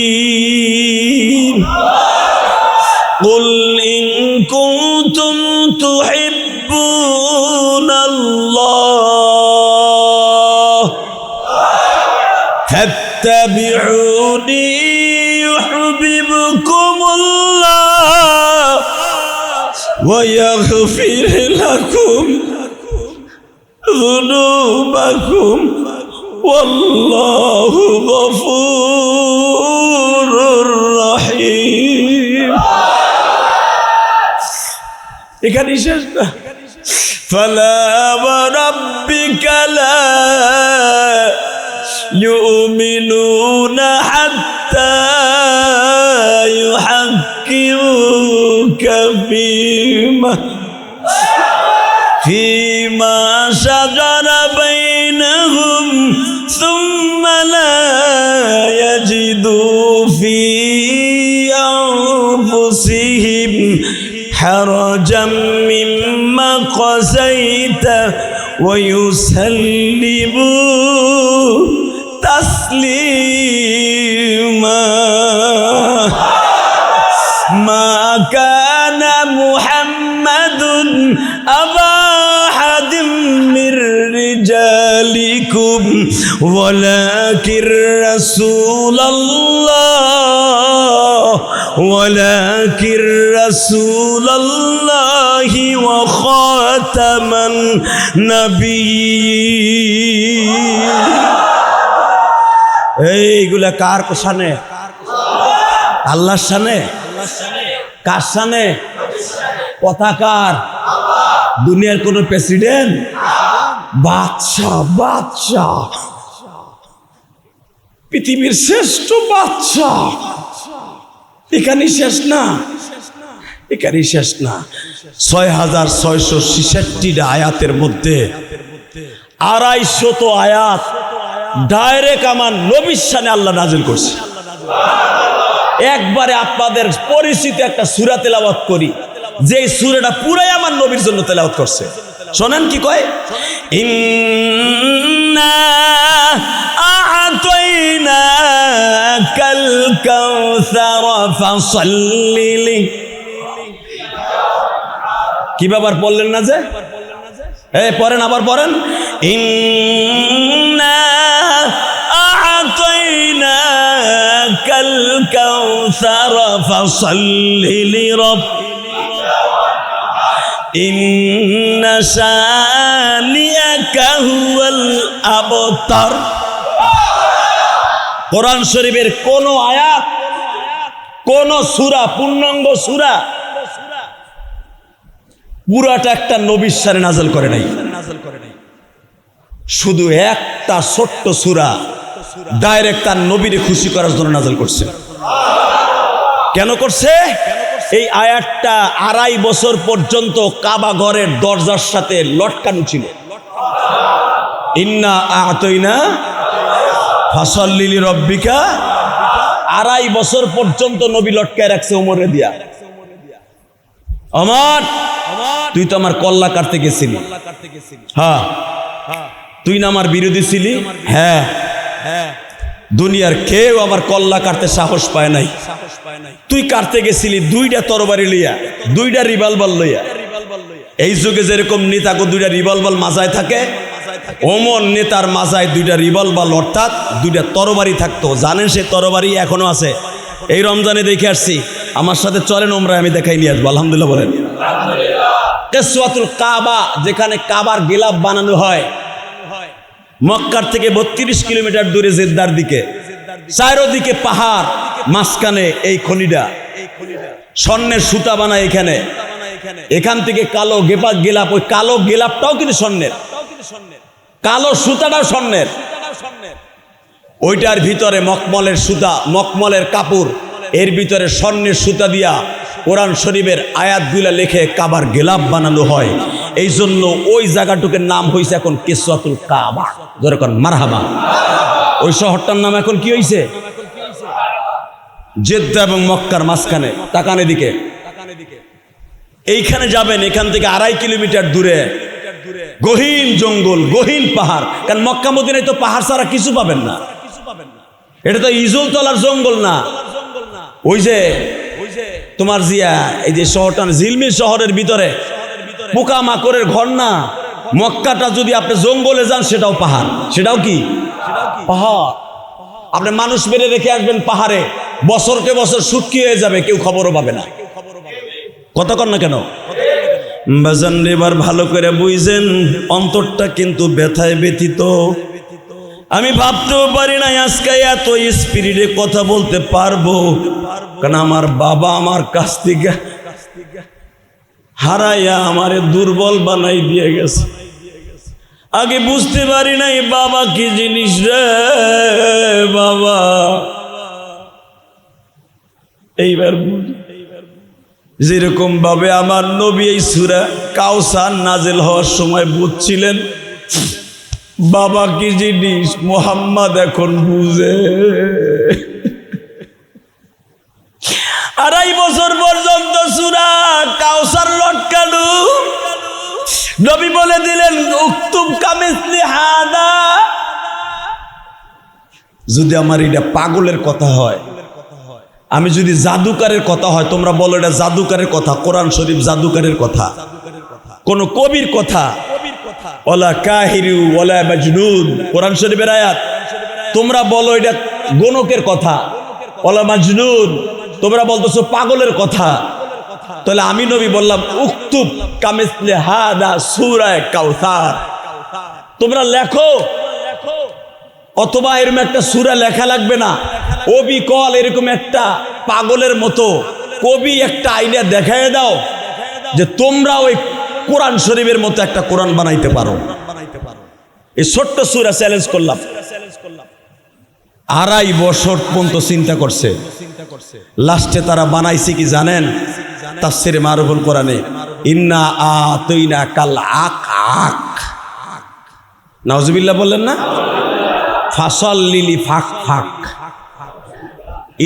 কুল ইন কুনতুম তুহিব্বুনা فاتبعوني يحببكم الله ويغفر لكم ذنوبكم والله غفور رحيم এখানে শেষ না فلا وربك لا يؤمنون حتى يحكموك فيما شجر بينهم ثم لا يجدوا في أنفسهم حرجا مما قضيت ويسلموا تسليما ما كان محمد أبا أحد من رجالكم ولكن رسول الله وخاتم النبيين এইগুলা কার শানে আল্লাহর শানে কার শানে পতাকার দুনিয়ার কোন প্রেসিডেন্ট বাদশা পৃথিবীর শ্রেষ্ঠ বাদশা এখানে শেষ না 6666 আয়াতের মধ্যে 250 আয়াত ডাইরেক্ট আমার নবীর শানে আল্লাহ নাজিল করছে একবারে আপনাদের পরিচিত একটা সূরা তেলাওয়াত করি যে সূরাটা পুরাই আমার নবীর জন্য তেলাওয়াত করছে শুনেন কি কয় ইন্না আ'তাইনাকাল কাউসার ফাসাল্লি কি ব্যাপার বললেন না যে পড়েন আবার পড়েন ইন্না আ'তাইনাকাল কাউসার ফাসাল্লি লিরাব্বিকা ইন্না শানিআকা হুয়াল আবতার কোরআন শরীফের কোন আয়াত কোন সূরা পূর্ণাঙ্গ সূরা পুরাটা একটা নবীর শানে নাযিল করে নাই শুধু একটা ছোট্ট সূরা ডাইরেক্ট তার নবীরে খুশি করার জন্য নাযিল করছে কেন করছে এই আয়াতটা 2.5 বছর পর্যন্ত কাবা ঘরের দরজার সাথে লটকানো ছিল ইন্না আ'তাইনা ফাসাল্লি লিরাব্বিকা 2.5 বছর পর্যন্ত নবী লটকায় রাখছে ওমরে দিয়া আমার তুই তো আমার কল্লা কাটতে গেছিলি হ্যাঁ তুই না আমার বিরোধী ছিলি হ্যাঁ দুনিয়ার কেউ আমার কল্লা কাটতে সাহস পায় নাই তুই কাটতে গেছিলি 2টা তরবারি লইয়া 2টা রিভলভার লইয়া এই যুগে যেরকম নেতাকে 2টা রিভলভার মাজায় থাকে ওমর নেতার মাজায় 2টা রিভলভার অর্থাৎ 2টা তরবারি থাকতো জানেন সে তরবারি এখনো আছে এই রমজানে দেখে আসছি আমার সাথে চলেন ওমরা আমি দেখাই নিয়ে আসবো আলহামদুলিল্লাহ বলেন কিসওয়াতুল কাবা যেখানে কাবার গিলাফ বানানো হয় মক্কার থেকে 32 কিলোমিটার দূরে জেদ্দার দিকে চারদিকে পাহাড় মাঝখানে এই খনিটা স্বর্ণের সুতা বানায় এখান থেকে কালো গিলাফ ওই কালো গিলাফটাও কিন্তু স্বর্ণের কালো সুতাটাও স্বর্ণের ওইটার ভিতরে মকমলের সুতা মকমলের কাপড় এর ভিতরে স্বর্ণের সুতা দিয়া কোরআন শরীফের আয়াতগুলা লিখে কাবার গিলাফ বানানো হয় এই জন্য ওই জায়গাটুকুর নাম হয়েছে এখন কিসওয়াতুল কাবা যেরকম মারহাবা ওই শহরটার নাম এখন কি হয়েছে জেদ্দা এবং মক্কার মাঝখানে তাকানে দিকে এইখানে যাবেন এখান থেকে 2.5 কিলোমিটার দূরে গহীন জঙ্গল গহীন পাহাড় কারণ মক্কা মদিনায় তো পাহাড় ছাড়া কিছু পাবেন না এটা তো ইজলতলার জঙ্গল না ওই যে তোমার জিয়া এই যে শহরটা ঝিলমিল শহরের ভিতরে পোকা মাকড়ের ঘর না মক্কাটা যদি আপনি জঙ্গলে যান সেটাও পাহাড় সেটাও কি পাহাড় আপনি মানুষ মেরে রেখে আসবেন পাহাড়ে, বছরকে বছর শুটকি হয়ে যাবে, কেউ খবরও পাবে না। কথা কন না কেন? বাজান এবার ভালো করে বুঝেন, অন্তরটা কিন্তু ব্যথায় ব্যথিত। আমি ভাবতেও পারি না আজকে এত স্পিরিটে কথা বলতে পারবো, কারণ আমার বাবা আমার কাছ থেকে হারাইয়া আমারে দুর্বল বানাই দিয়ে গেছে। আগে বুঝতে পারি নাই বাবা কি জিনিস রে বাবা, এইবার যেরকম ভাবে আমার নবী এই সূরা কাউসার নাজিল হওয়ার সময় বুঝছিলেন বাবা কি জিনিস, মুহাম্মদ এখন বুঝে। 2.5 বছর পর্যন্ত সূরা কাউসার লটকানো, নবী বলে দিলেন উক্তুব কামিসলি হাদা। যদি আমার এটা পাগলের কথা হয়, আমি যদি জাদুকারের কথা হয়, তোমরা বলো এটা জাদুকারের কথা, কোরআন শরীফ জাদুকারের কথা, কোন কবির কথা, ওয়ালা কাহিরু ওয়ালা মাজনুন, কোরআন শরীফের আয়াত। তোমরা বলো এটা গণকের কথা, ওয়ালা মাজনুন, তোমরা বলতেছো পাগলের কথা। তাহলে আমি নবী বললাম উক্তুব কামিসলি হাদা সূরা কাউসার, তোমরা লেখো, অথবা এরকম একটা সূরা লেখা লাগবে না, অবিকল এরকম একটা পাগলের মতো কবি একটা আইডিয়া দেখায় দাও যে তোমরা ওই কোরআন শরীফের মতো একটা কোরআন বানাইতে পারো। এই ছোট্ট সূরা চ্যালেঞ্জ করলাম। 2.5 বছর পর্যন্ত চিন্তা করছে, লাস্টে তারা বানাইছে কি জানেন? তাফসীরে মারুফুল কোরআনে ইন্না আতাইনা কাল আক আক, নাউজুবিল্লাহ বললেন না? ফাসাল্লি লি ফাক ফাক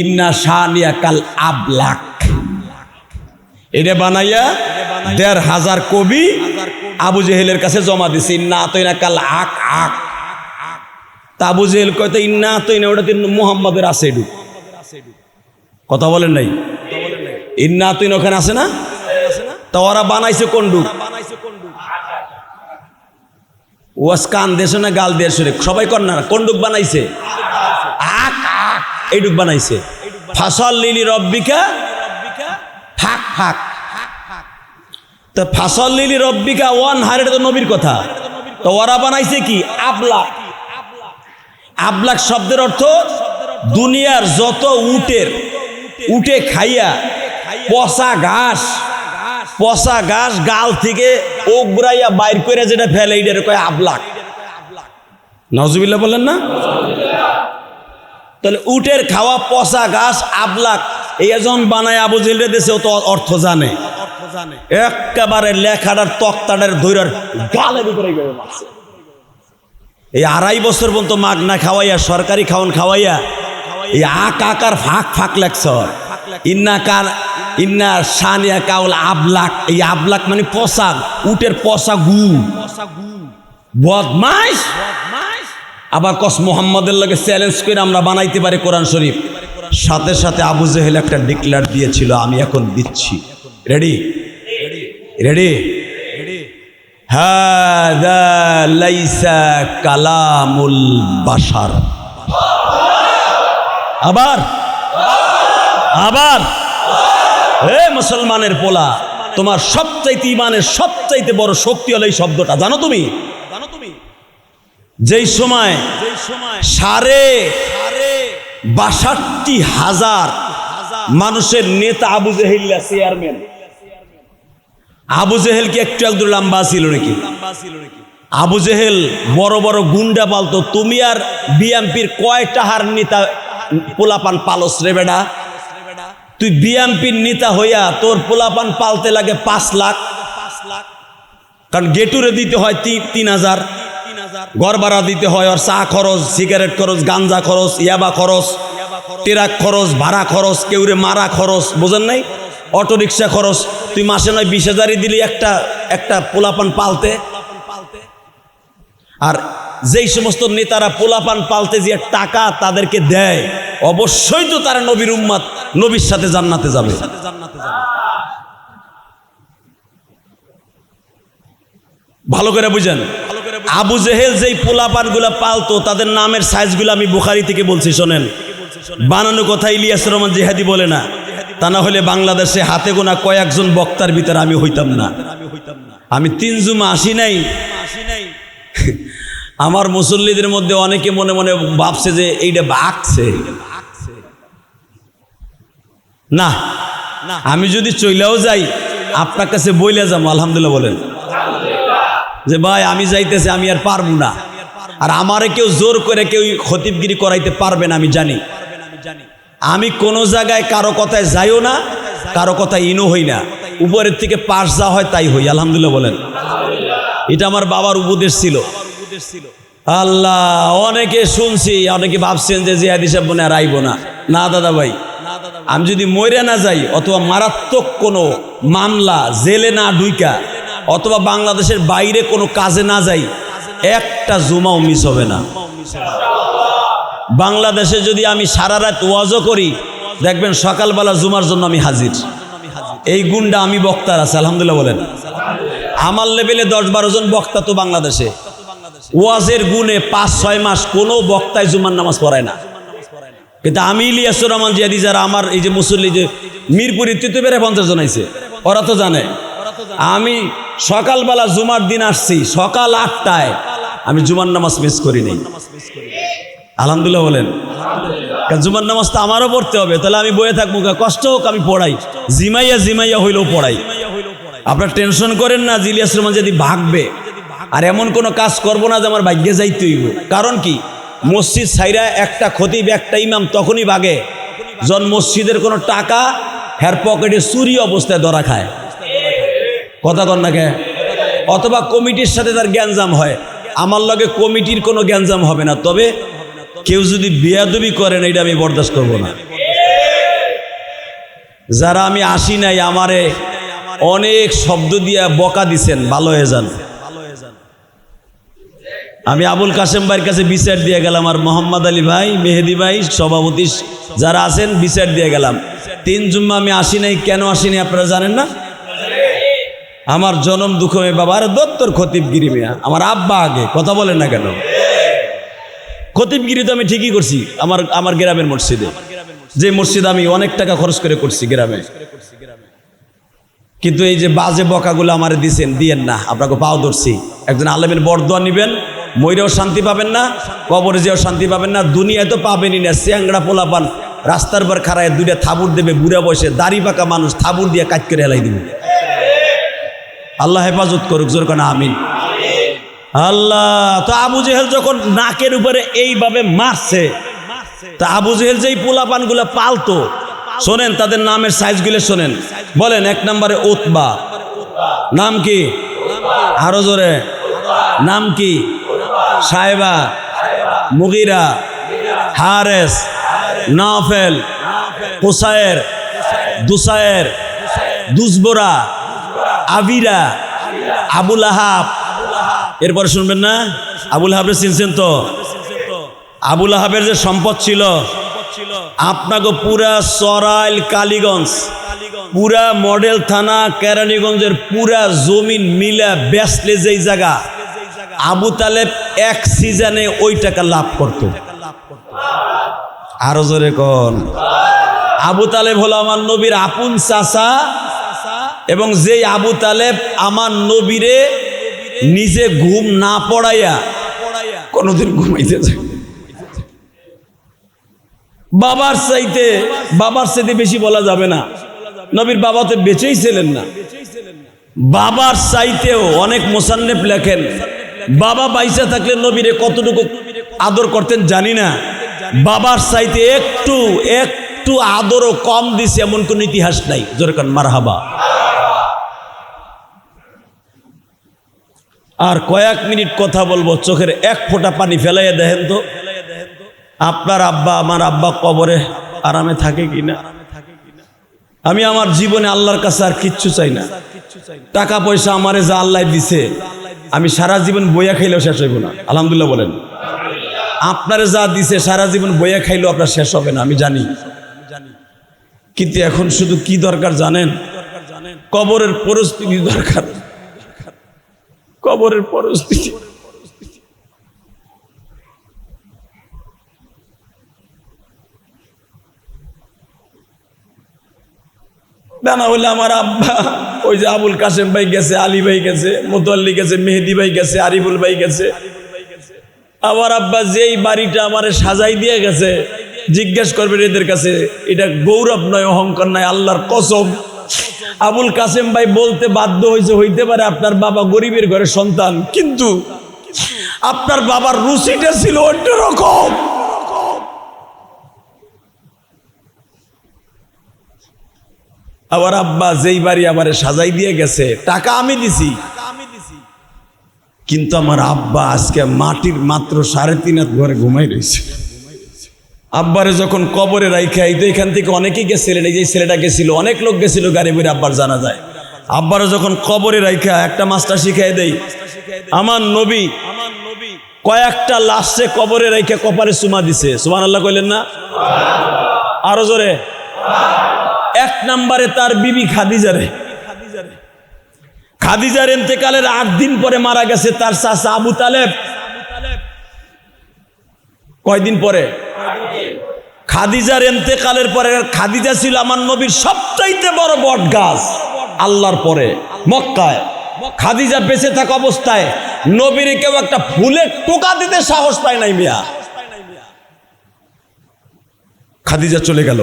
ইন্না শানিয়া কাল আবলাক। এটা বানাইয়া 1,500 কবি আবু জেহেলের কাছে জমা দিছে, ইন্না আতাইনা কাল আক আক। তা আবু জেহেল কয়তো ইন্না আতাইনা, ওটা কিন্তু মুহাম্মাদের আছে। এডু কথা বলেন নাই? ইন্না আতাইনা ওখানে আছে না? তা ওরা বানাইছে কোন ডুব? ওয়াস কান দেশে না গাল দেশে, সবাই কর না, কোন ডুব বানাইছে? আক আক, এই ডুব বানাইছে। ফাসাল্লি লি রব্বিকা ফাক ফাক। তা ফাসাল্লি লি রব্বিকা ওয়ানহার, এটা তো নবীর কথা। তো ওরা বানাইছে কি? আবলাক। আবলাক শব্দের অর্থ দুনিয়ার যত উটে খাইয়া পচা ঘাস গাল থেকে ওগরাইয়া বাইর করে যেটা ফেলে, এটার কয় আবলাক। নাউজুবিল্লাহ বললেন না? তাহলে উটের খাওয়া পচা ঘাস আবলাক, এই একজন বানায় আবু জেহেলের দেশে তো অর্থ জানে, একেবারে লেখাটার তক্তাটার ধৈরার গালের উপরে মারছে। এই 2.5 বছর পর্যন্ত মাগনা খাওয়াইয়া, সরকারি খাওয়ান খাওয়াইয়া, এই আক আকার ফাঁক ফাঁক লেখছ। ইন্না শানিয়া কাউল আবলাক, এই আবলাক মানে পচা, উটের পচা গু, বদমাইশ। আবার কস মুহাম্মাদের লগে চ্যালেঞ্জ করে আমরা বানাইতে পারি কোরআন শরীফ। সাথে সাথে আবু জেহেল একটা ডিক্লেয়ার দিয়েছিল, আমি এখন দিচ্ছি। Ready ready? হাদা লাইসা কালামুল বাশার। আবার হে মুসলমানের পোলা, তোমার সবচাইতে ইমানের সবচাইতে বড় শক্তি হলো এই শব্দটা। জানো তুমি? যেই সময় 62,000 মানুষের নেতা আবু জেহেল চেয়ারম্যান। আবু জেহেল কি একটু একদম লম্বা ছিল নাকি? আবু জেহেল বড় বড় গুন্ডা পালতো। তুমি আর বিএমপির কয়টা হার নেতা পোলাপান পালস রে বেডা? তুই বিএমপির নেতা হইয়া তোর পোলাপান পালতে লাগে 5 লাখ, কারণ গেটুরে দিতে হয় 3,000, ঘর ভাড়া দিতে হয়, আর চা খরচ, সিগারেট খরচ, গাঞ্জা খরচ, ইয়াবা খরচ, ট্রাক খরচ, ভাড়া খরচ, কেউরে মারা খরচ, বোঝেন নাই? অটো রিক্সা খরচ। তুই মাসে নয় 20,000 দিলি একটা পোলাপান পালতে। আর যেই সমস্ত নেতারা পোলাপান পালতে যে টাকা তাদেরকে দেয়, অবশ্যই তো তারা নবীর উম্মত, নবীর সাথে জান্নাতে যাবে। ভালো করে বুঝেন। আবু জেহেল যেই পোলাপানগুলা পালতো তাদের নামের সাইজগুলো আমি বুখারী থেকে বলছি, শোনেন। বানানো কথা ইলিয়াস রহমান জিহাদি বলে না, তা না হলে বাংলাদেশে হাতে গোনা কয়েকজন বক্তার ভিতরে আমি হইতাম না। আমি 3 জুমা আসি নাই। আমার মুসল্লিদের মধ্যে অনেকে মনে মনে ভাবছে যে এইটা বাকছে না। আমি যদি চইলাও যাই আপনার কাছে বইলে যাবো আলহামদুলিল্লাহ বলেন যে ভাই আমি যাইতেছি, আমি আর পারবো না। আর আমারে কেউ জোর করে কেউ খতিবগিরি করাইতে পারবে না, আমি জানি। আমি কোনো জায়গায় কারো কথায় যাইও না, কারো কথায় ইনো হই না, উপরের থেকে পাশ যা হয় তাই হই, আলহামদুলিল্লাহ বলেন। এটা আমার বাবার উপদেশ ছিল। আল্লাহ, অনেকে শুনছি, অনেকে ভাবছেন যে জিহাদি সাহেব মনে আর আইব না। না দাদা ভাই, আমি যদি মরে না যাই অথবা মারাত্মক কোনো মামলা জেলে না ঢুইকা অথবা বাংলাদেশের বাইরে কোনো কাজে না যাই, একটা জুমাও মিস হবে না। বাংলাদেশে যদি আমি সারা রাত ওয়াজও করি, দেখবেন সকালবেলা জুমার জন্য আমি হাজির। এই গুণটা আমি বক্তার আছে, আলহামদুলিল্লাহ বলেন। আমার লেভেলে 10-12 জন বক্তা তো বাংলাদেশে। ওয়াজের গুণে 5-6 মাস কোনো বক্তায় জুমার নামাজ পড়ায় না। কিন্তু আমি ইলিয়াসুর রহমান জিহাদি, যারা আমার এই যে মুসল্লি যে মিরপুরি তিতুবেরে 50 জন আইছে, ওরা তো জানে আমি সকালবেলা জুমার দিন আসছি সকাল 8টায়, আমি জুমার নামাজ মিস করি নাই, আলহামদুলিল্লাহ বলেন। কারণ জুমার নামাজ তো আমারও পড়তে হবে, তাহলে আমি বয়ে থাকবো, কষ্ট হোক আমি পড়াই, জিমাইয়া হইলেও পড়াই। আপনার টেনশন করেন না, ইলিয়াস রহমান যদি ভাগবে, আর এমন কোনো কাজ করবো না যে আমার ভাগ্যে যাইতে হইব। কারণ কি, মসজিদ ছাইরা একটা খতিব একটা ইমাম তখনই ভাগে যখন মসজিদের কোনো টাকা হের পকেটে চুরি অবস্থায় ধরা খায়, কথা কন না কে, অথবা কমিটির সাথে তার গ্যাঞ্জাম হয়। আমার লগে কমিটির কোনো গ্যাঞ্জাম হবে না, তবে কেউ যদি বেয়াদবি করেন এটা আমি বরদাস্ত করব না। যারা আমি আসি নাই আমারে অনেক শব্দ দিয়া বকা দিছেন, ভালো হয়ে যান। আমি আবুল কাসেম ভাইয়ের কাছে বিচার দিয়ে গেলাম, আর মোহাম্মদ আলী ভাই, মেহেদি ভাই, সভাপতি যারা আছেন, বিচার দিয়ে গেলাম। 3 জুম্মা আমি আসি নাই। কেন আসি নাই আপনারা জানেন না? আমার জনম দুঃখ বাবা, আরে দত্তর খতিবগিরি মিয়া, আমার আব্বা আগে, কথা বলেন না কেন? খতিবগিরি তো আমি ঠিকই করছি আমার গ্রামের মসজিদে, যে মসজিদ আমি অনেক টাকা খরচ করে করছি গ্রামে। কিন্তু এই যে বাজে বকাগুলো আমারে দিয়েন না, আপনাকে পাও ধরছি। একজন আলেমের বরদোয়া নিবেন, মইরেও শান্তি পাবেন না, কবরে যেও শান্তি পাবেন না, দুনিয়ায় তো পাবেনই না। চ্যাংড়া পোলাপান রাস্তার পর খাড়ায় 2টা থাবুর দেবে, বুড়া বয়সে দাড়ি পাকা মানুষ থাবুর দিয়ে কাজ করে হেলাই দিবে। আল্লাহ হেফাজত করুক, জোর কানা আমিন। আল্লাহ, তো আবু জেহেল যখন নাকের উপরে এইভাবে মারছে, তা আবু জেহেল যেই পোলাপানগুলো পালতো, শোনেন তাদের নামের সাইজগুলো শোনেন। বলেন, 1 নম্বরে উতবা, নাম কি? আরো জোরে, নাম কি? সাহেবা, মুগিরা, হারেস, নাফেল, কুসায়ের, দুসায়ের, দুসবোরা, আবিরা, আবুল আহাব। এরপরে শুনবেন না, আবুল আহাবের চিনছেন তো? আবুল আহাবের যে সম্পদ ছিল, আপনাকে পুরা সরাইল, কালীগঞ্জ, পুরা মডেল থানা, কেরানীগঞ্জের পুরা জমিন মিলা বেচলে যেই জায়গা, আবু তালেব 1 সিজনে ওই টাকা লাভ করত। আরো জোরে কোন? আবু তালেব হলো আমার নবীর আপন চাচা, এবং যেই আবু তালেব আমার নবীরে নিজে ঘুম না পড়াইয়া কোনোদিন ঘুমাইতে যায়। বাবার চাইতে বেশি বলা যাবে না, নবীর বাবা তো বেঁচেই ছিলেন না। বাবার চাইতেও অনেক মুসান্নেফ লেখেন, বাবা বাইসা থাকলে নবীরে কতটুকু আদর করতেন জানি না, বাবার চাইতে একটু আদরও কম দিছে এমন কোন ইতিহাস নাই। জোরকান মারহাবা। আর কয়েক মিনিট কথা বলবো, চোখের 1 ফোঁটা পানি ফেলাইয়া দেখেন তো, আপনার আব্বা আমার আব্বা কবরে আরামে থাকে কিনা। আমি আমার জীবনে আল্লাহর কাছে আর কিচ্ছু চাই না। টাকা পয়সা আমারে যা আল্লাহ দিছে, আমি সারা জীবন বইয়া খাইলেও শেষ হইব না, আলহামদুলিল্লাহ বলেন। আপনারে যা দিছে সারা জীবন বইয়া খাইলেও আপনার শেষ হবে না, আমি জানি। কিন্তু এখন শুধু কি দরকার জানেন? কবরের পরিস্থিতি দরকার। কবরের পরিস্থিতি তা না হলে আমার আব্বা ওই যে আবুল কাসেম ভাই গেছে, আলী ভাই গেছে, মোতাল্লি গেছে, মেহেদি ভাই গেছে, আরিফুল ভাই গেছে। আমার আব্বা যেই বাড়িটা আমারে সাজাই দিয়ে গেছে, জিজ্ঞেস করবেন এদের কাছে, এটা গৌরব নয়, অহংকার নয়, আল্লাহর কসম। আবুল কাসেম ভাই বলতে বাধ্য হয়েছে, হইতে পারে আপনার বাবা গরিবের ঘরের সন্তান, কিন্তু আপনার বাবার রুচিটা ছিল অন্যরকম। আমার আব্বা যেই বাড়ি আমারে সাজাই দিয়ে গেছে, টাকা আমি দিছি, কিন্তু আমার আব্বা আজকে মাটির মাত্র 3.5 হাত ঘরে ঘুমাই রয়েছে। আব্বারে যখন কবরে রাইখা, এই তো এখান থেকে অনেকেই গেছিলেন, এই যে ছেলেটা গেছিল, অনেক লোক গেছিল গাড়ি বইরে, আব্বার জানা যায়। আব্বারে যখন কবরে রাইখা একটা মাস্টার শিখাই দেই, আমার নবী কয়েকটা লাশে কবরে রাইখা কপারে চুমা দিছে। সুবহানাল্লাহ কইলেন না? আরো জোরে। 1 নম্বরে তার বিবি খাদিজারে, খাদিজার ইন্তেকালের 8 দিন পরে মারা গেছে তার চাচা আবু তালেব। কয়দিন পরে? খাদিজার ইন্তেকালের পরে। খাদিজা ছিল আমার নবীর সবচাইতে বড় বট গাছ আল্লাহর পরে মক্কায়। খাদিজা বেঁচে থাকা অবস্থায় নবীর কেউ একটা ফুলে টোকা দিতে সাহস পায় নাই মিয়া। খাদিজা চলে গেল।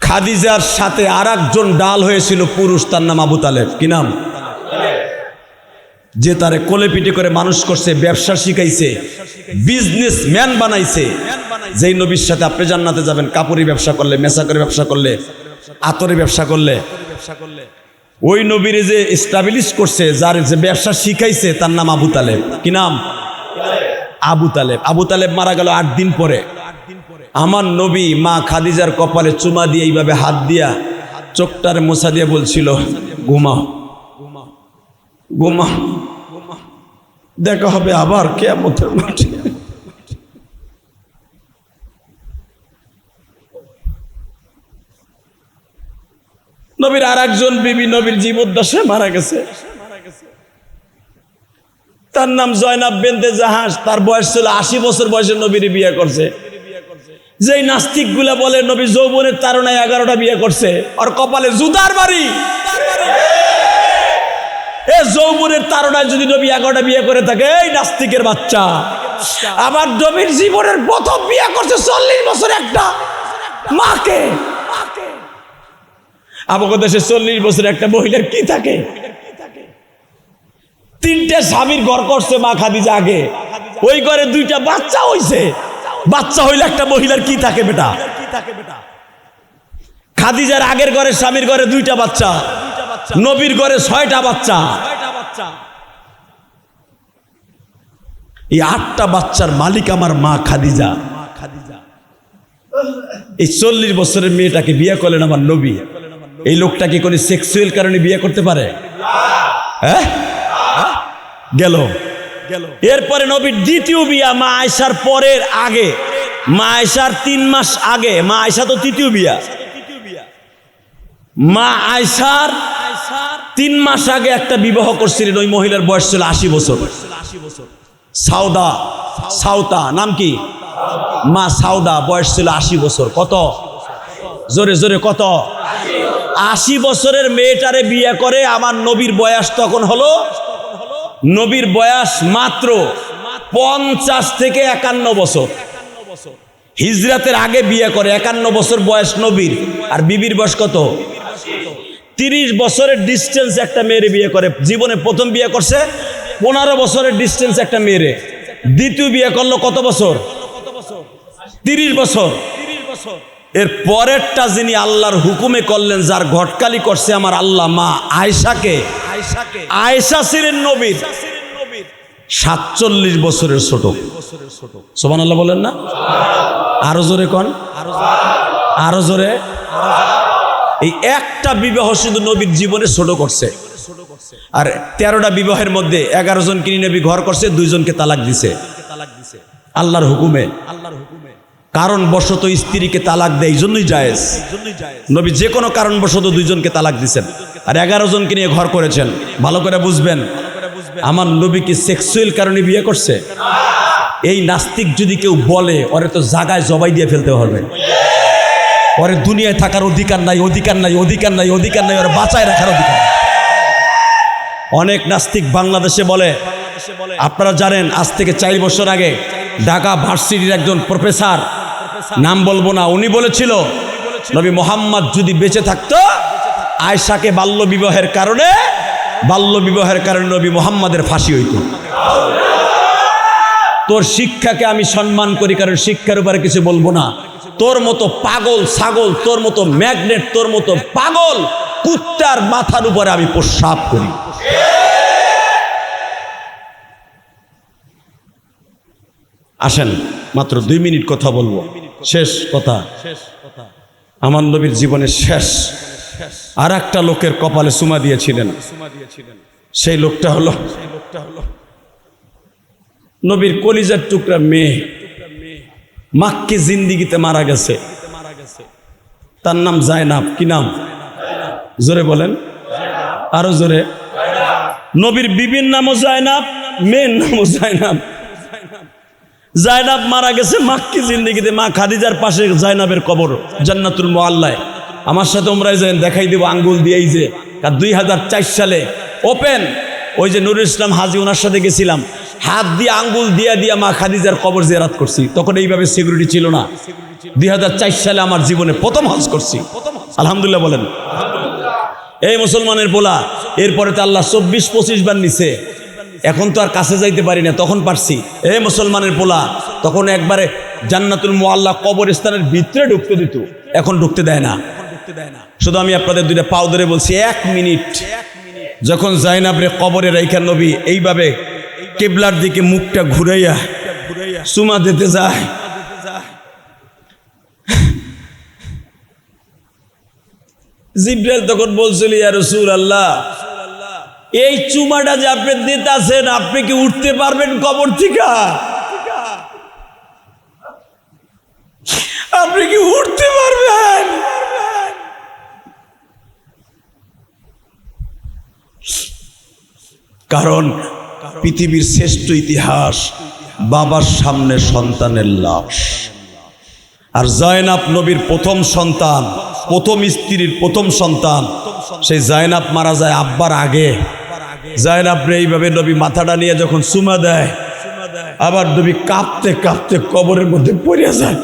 খাদিজার সাথে আরেকজন ডাল হয়েছিল পুরুষ, তার নাম আবু তালেব। কি নাম? যে তারে কোলে পিঠে করে মানুষ করছে, ব্যবসা শিখাইছে, বিজনেসম্যান বানাইছে। যেই নবীর সাথে আপনি জান্নাতে যাবেন কাপড়ি ব্যবসা করলে, মেসাকের ব্যবসা করলে, আতরের ব্যবসা করলে, ওই নবীর যে এস্টাবলিশ করছে, যার যে ব্যবসা শিখাইছে, তার নাম আবু তালেব। কি নাম? আবু তালেব। আবু তালেব মারা গেল 8 দিন পরে। আমার নবী মা খাদিজার কপালে চুমা দিয়ে এইভাবে হাত দিয়া চোখটার মোছা দিয়ে বলছিল, ঘুমাও ঘুমাও, দেখা হবে আবার কিয়ামতের মাঠে। নবীর আরেকজন বিবি নবীর জীবদ্দশায় মারা গেছে, তার নাম জয়নাব বিনতে জাহাজ। তার বয়স ছিল 80 বছর বয়সে নবীর বিয়ে করছে। যেই নাস্তিক গুলা বলে নবী যৌবনের তারণায় 11টা বিয়ে করছে, আর কপালে জুতার বাড়ি। এই যৌবনের তারণায় যদি নবী 11টা বিয়ে করে থাকে, এই নাস্তিকের বাচ্চা, আমার নবীর জীবনের প্রথম বিয়ে করছে 40 বছর একটা মাকে। আমাদের দেশে 40 বছর একটা মহিলার কি থাকে? 3টে স্বামীর ঘর করছে মা খাদিজা আগে, ওই ঘরে 2টা বাচ্চা হইছে। বাচ্চা হইলে একটা মহিলার কি থাকে বেটা? খাদিজার আগের ঘরে স্বামীর ঘরে 2টা বাচ্চা, নবীর ঘরে 6টা বাচ্চা। এই 8টা বাচ্চার মালিক আমার মা খাদিজা। এই 40 বছরের মেয়েটাকে বিয়ে করলেন আমার নবী। এই লোকটা কি কোনো সেক্সুয়াল কারণে বিয়ে করতে পারে? হ্যাঁ, গেল। এরপরে নবীর দ্বিতীয় বিয়া মা আয়েশার পরের আগে, মা আয়েশার 3 মাস আগে। মা আয়েশা তো তৃতীয় বিয়া। মা আয়েশার 3 মাস আগে একটা বিবাহ করছিলেন। ওই মহিলার বয়স ছিল 80 বছর। সাউদা নাম কি? মা সাউদা, বয়স ছিল 80 বছর। কত? জোরে জোরে কত? 80 বছরের মেয়েটারে বিয়ে করে আমার নবীর বয়স তখন হলো, নবীর বয়স মাত্র 50 থেকে 51 বছর। হিজরাতের আগে বিয়ে করে, 51 বছর বয়স নবীর। আর বিবির বয়স কত? 30 বছরের ডিস্টেন্স একটা মেয়েরে বিয়ে করে। জীবনে প্রথম বিয়ে করছে 15 বছরের ডিস্টেন্স একটা মেয়েরে। দ্বিতীয় বিয়ে করলো কত বছর? 30 বছর। এর পরেরটা যিনি আল্লাহর হুকুমে করলেন, যার ঘটকালি করছে আমার আল্লাহ, মা আয়েশাকে। আয়েশা ছিলেন নবীর 47 বছরের ছোট। সুবহানাল্লাহ বলেন না? আরো জোরে কোন? আরো জোরে। এই একটা বিবাহ শুধু নবীর জীবনে ছোট করছে। আর 13টা বিবাহের মধ্যে 11 জন কিনে নবী ঘর করছে, 2 জনকে তালাক দিছে আল্লাহর হুকুমে। কারণ বশত স্ত্রীকে তালাক দেয়, এই জন্যই জায়েজ। নবী যে কোনো কারণ বশত 2 জনকে তালাক দিচ্ছেন, আর 11 জনকে নিয়ে ঘর করেছেন। ভালো করে বুঝবেন, আমার নবী কি সেক্সুয়াল কারণে বিয়ে করছে? এই নাস্তিক যদি কেউ বলে, ওরে তো জায়গায় জবাই দিয়ে ফেলতে হবে। ওরে দুনিয়ায় থাকার অধিকার নাই, অধিকার নাই, অধিকার নাই, অধিকার নাই, ওরা বাঁচায় রাখার অধিকার নাই। অনেক নাস্তিক বাংলাদেশে বলে, আপনারা জানেন আজ থেকে 4 বছর আগে ঢাকা ভার্সিটির একজন প্রফেসর, নাম বলবো না, উনি বলেছিল নবী মুহাম্মদ যদি বেঁচে থাকতো আয়েশাকে বাল্য বিবাহের কারণে নবী মুহাম্মাদের ফাঁসি হইত। তোর শিক্ষাকে আমি সম্মান করি, কারণ শিক্ষার উপরে কিছু বলবো না। তোর মতো পাগল ছাগল, তোর মতো ম্যাগনেট, তোর মতো পাগল কুত্তার মাথার উপরে আমি প্রস্রাব করি। আসেন মাত্র 2 মিনিট কথা বলবো, শেষ কথা। আমার নবীর জীবনের শেষ আর একটা লোকের কপালে চুমা দিয়েছিলেন। সেই লোকটা হলো নবীর কলিজার টুকরা মেয়ে, মাক্কি জিন্দিগিতে মারা গেছে। তার নাম জায়নাব। কি নাম? জোরে বলেন, আরো জোরে। নবীর বিবির নামও জায়নাব, মেয়ের নামও জায়নাব। জায়নাব মারা গেছে মাক্কি জিন্দিগিতে। মা খাদিজার পাশে জায়নাবের কবর জান্নাতুল মুআল্লায়। আমার সাথে ওমরায় যান, দেখাই দেব আঙ্গুল দিয়ে। এই যে 2004 সালে ওপেন, ওই যে নুরুল ইসলাম হাজি, ওনার সাথে গেছিলাম, হাত দিয়ে আঙ্গুল দিয়ে মা খাদিজার কবর জিয়ারত করছি। তখন এইভাবে সিকিউরিটি ছিল না। 2004 সালে আমার জীবনে প্রথম হজ করছি, আলহামদুলিল্লাহ বলেন। এই মুসলমানের পোলা, এরপরে তো আল্লাহ 24-25 বার নিছে। এখন তো আর কাছে যাইতে পারি না, তখন পারছি। এই মুসলমানের পোলা, তখন একবারে জান্নাতুল মুআল্লা কবরস্থানের ভিতরে ঢুকতে দিত, এখন ঢুকতে দেয় না। শুধু আমি আপনাদের 2টা পাও ধরে বলছি, 1 মিনিট। যখন জায়নাবরে কবরে রাইখা নবী এইভাবে কিবলার দিকে মুখটা ঘুরাইয়া চুমা দিতে যায়, জিবরাইল তখন বলছিল, ইয়া রাসূলুল্লাহ, এই চুমাটা যে আপনি দিতেছেন, আপনি কি উঠতে পারবেন কবর থেকে? আপনি কি উঠতে পারবেন? কারণ পৃথিবীর শ্রেষ্ঠ ইতিহাস, বাবার সামনে সন্তানের লাশ। আর জায়নাব নবীর প্রথম সন্তান, প্রথম স্ত্রীর প্রথম সন্তান। সেই জায়নাব মারা যায় আব্বার আগে। জায়নাবরে এইভাবে নবী মাথাটা নিয়ে যখন চুমা দেয়, আবার নবী কাঁপতে কাঁপতে কবরের মধ্যে পড়ে যায়।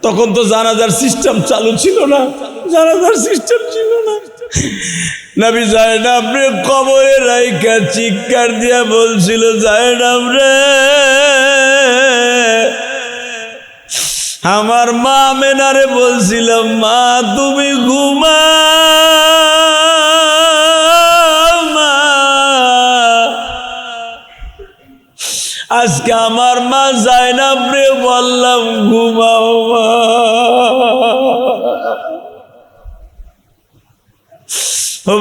তখন তো জানাজার সিস্টেম চালু ছিল না, জানাজার সিস্টেম ছিল না। নবী জায়নাবরে কবরে রাইখা চিৎকার দিয়া বলছিল, জায়নাবরে, আমার মা আমেনারে বলছিলাম, মা তুমি ঘুমাও মা। আজকে আমার মা জায়নাবরে বললাম ঘুমাও মা।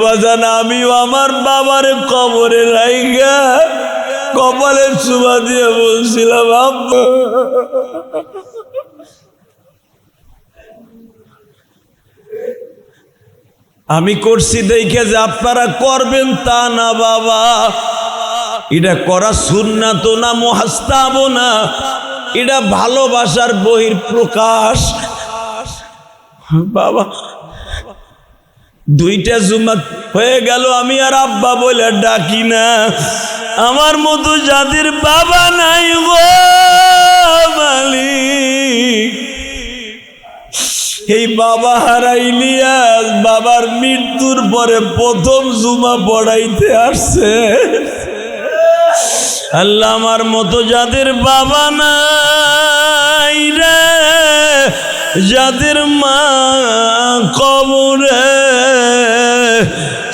বাজান, আমিও আমার বাবার কবরে রাইখা কপালের চুমা দিয়ে বলছিলাম, আব্বা। আমি করছি দেখে যে আপনারা করবেন তা না বাবা, এটা করা সুন্নাত না, মুহাস্তাব না, এটা ভালোবাসার বহির প্রকাশ বাবা। 2টা জুমা হয়ে গেল, আমি আর আব্বা বলে ডাকি না। আমার মতো যাদের বাবা নাই গো মালিক, এই বাবা হারাইলিয়া বাবার মৃত্যুর পরে প্রথম জুমা পড়াইতে আসছে। আল্লাহ, আমার মতো যাদের বাবা নাই রে, যাদের মা কবরে,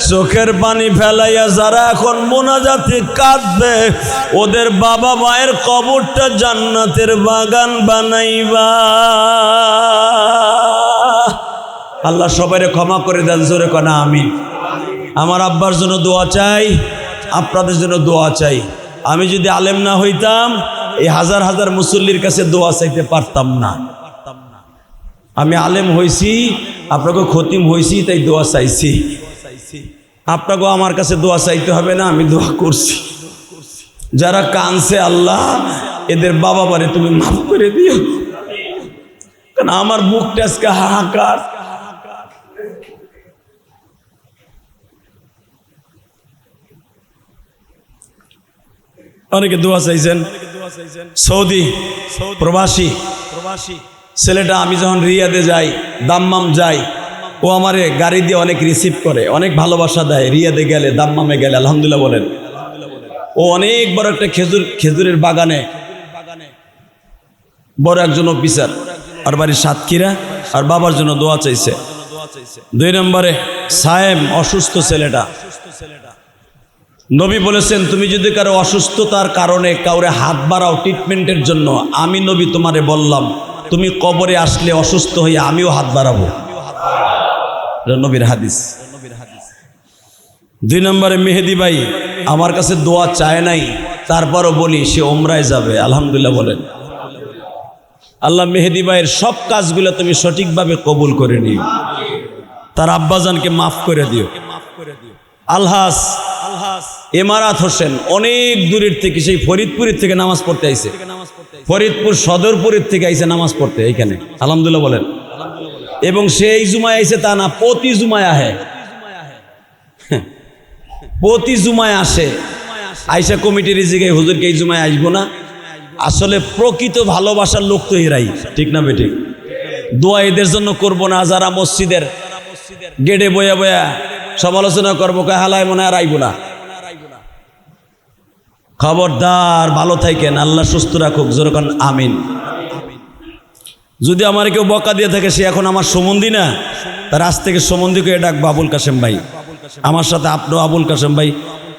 চোখের পানি ফেলাইয়া যারা এখন মোনাজাতে কাঁদবে, ওদের বাবা মায়ের কবরটা জান্নাতের বাগান বানাইবা। আল্লাহ সবাইরে ক্ষমা করে দেন, জোরে কনা আমিন। আমার আব্বার জন্য দোয়া চাই, আপনাদের জন্য দোয়া চাই। আমি যদি আলেম না হইতাম, এই হাজার হাজার মুসল্লির কাছে দোয়া চাইতে পারতাম না। আমি আলেম হইছি, আপনাকে খতিম হইছি, তাই দোয়া চাইছি। আপনাকেও আমার কাছে দোয়া চাইতে হবে না, আমি দোয়া করছি। যারা কানছে, আল্লাহ এদের বাবা বারে তুমি মাফ করে দিও, আমার বুকটা আজকে হাহাকার। অনেকে দোয়া চাইছেন। সৌদি প্রবাসী ছেলেটা, আমি যখন রিয়াদে যাই, দাম্মাম যাই, ও আমারে গাড়ি দিয়ে অনেক রিসিভ করে, অনেক ভালোবাসা দেয়। রিয়াদে গেলে, দাম্মামে গেলে, আলহামদুলিল্লাহ বলেন। ও অনেক বড় একটা খেজুরের বাগানে বড় একজন অফিসার, আর বাড়ির সাতক্ষীরা, আর বাবার জন্য দোয়া চাইছে। 2 নম্বরে সায়েম, অসুস্থ ছেলেটা। নবী বলেছেন, তুমি যদি কারো অসুস্থতার কারণে কাউরে হাত বাড়াও ট্রিটমেন্টের জন্য, আমি নবী তোমারে বললাম তুমি কবরে আসলে অসুস্থ হয়ে আমিও হাত বাড়াবো। নবীর হাদিস। 2 নম্বরে মেহেদি ভাই আমার কাছে দোয়া চায় নাই, তারপরও বলি সে ওমরায় যাবে, আলহামদুলিল্লাহ বলেন। আল্লাহ মেহেদি ভাইয়ের সব কাজগুলো তুমি সঠিকভাবে কবুল করে নিও, তার আব্বাজানকে মাফ করে দিও। আলহাস এমারাত হোসেন অনেক দূরের থেকে, সেই ফরিদপুরের থেকে নামাজ পড়তে আইছে, ফরিদপুর সদরপুরের থেকে আইছে নামাজ পড়তে এইখানে, আলহামদুলিল্লাহ বলেন। এবং সেই জুমায় আইছে তা না, প্রতি জুমায় আহে, প্রতি জুমায় আসে। আইসা কমিটির জিগায়, হুজুরকে এই জুমায় আসবো না। আসলে প্রকৃত ভালোবাসার লোক তো এরাই, ঠিক না বেঠিক? দোয়া এদের জন্য করবো না যারা মসজিদের গেটে বয়া বয়া সমালোচনা করবো, কয় হালায় মনে আর আইবো না। খবরদার, ভালো থাকেন, আল্লাহ সুস্থ রাখুক, যেরকম আমিন। যদি আমার কেউ বকা দিয়ে থাকে, সে এখন আমার সম্বন্ধী না, তার আজ থেকে সম্বন্ধীকে ডাকবো আবুল কাশেম ভাই। আমার সাথে আপনিও আবুল কাশেম ভাই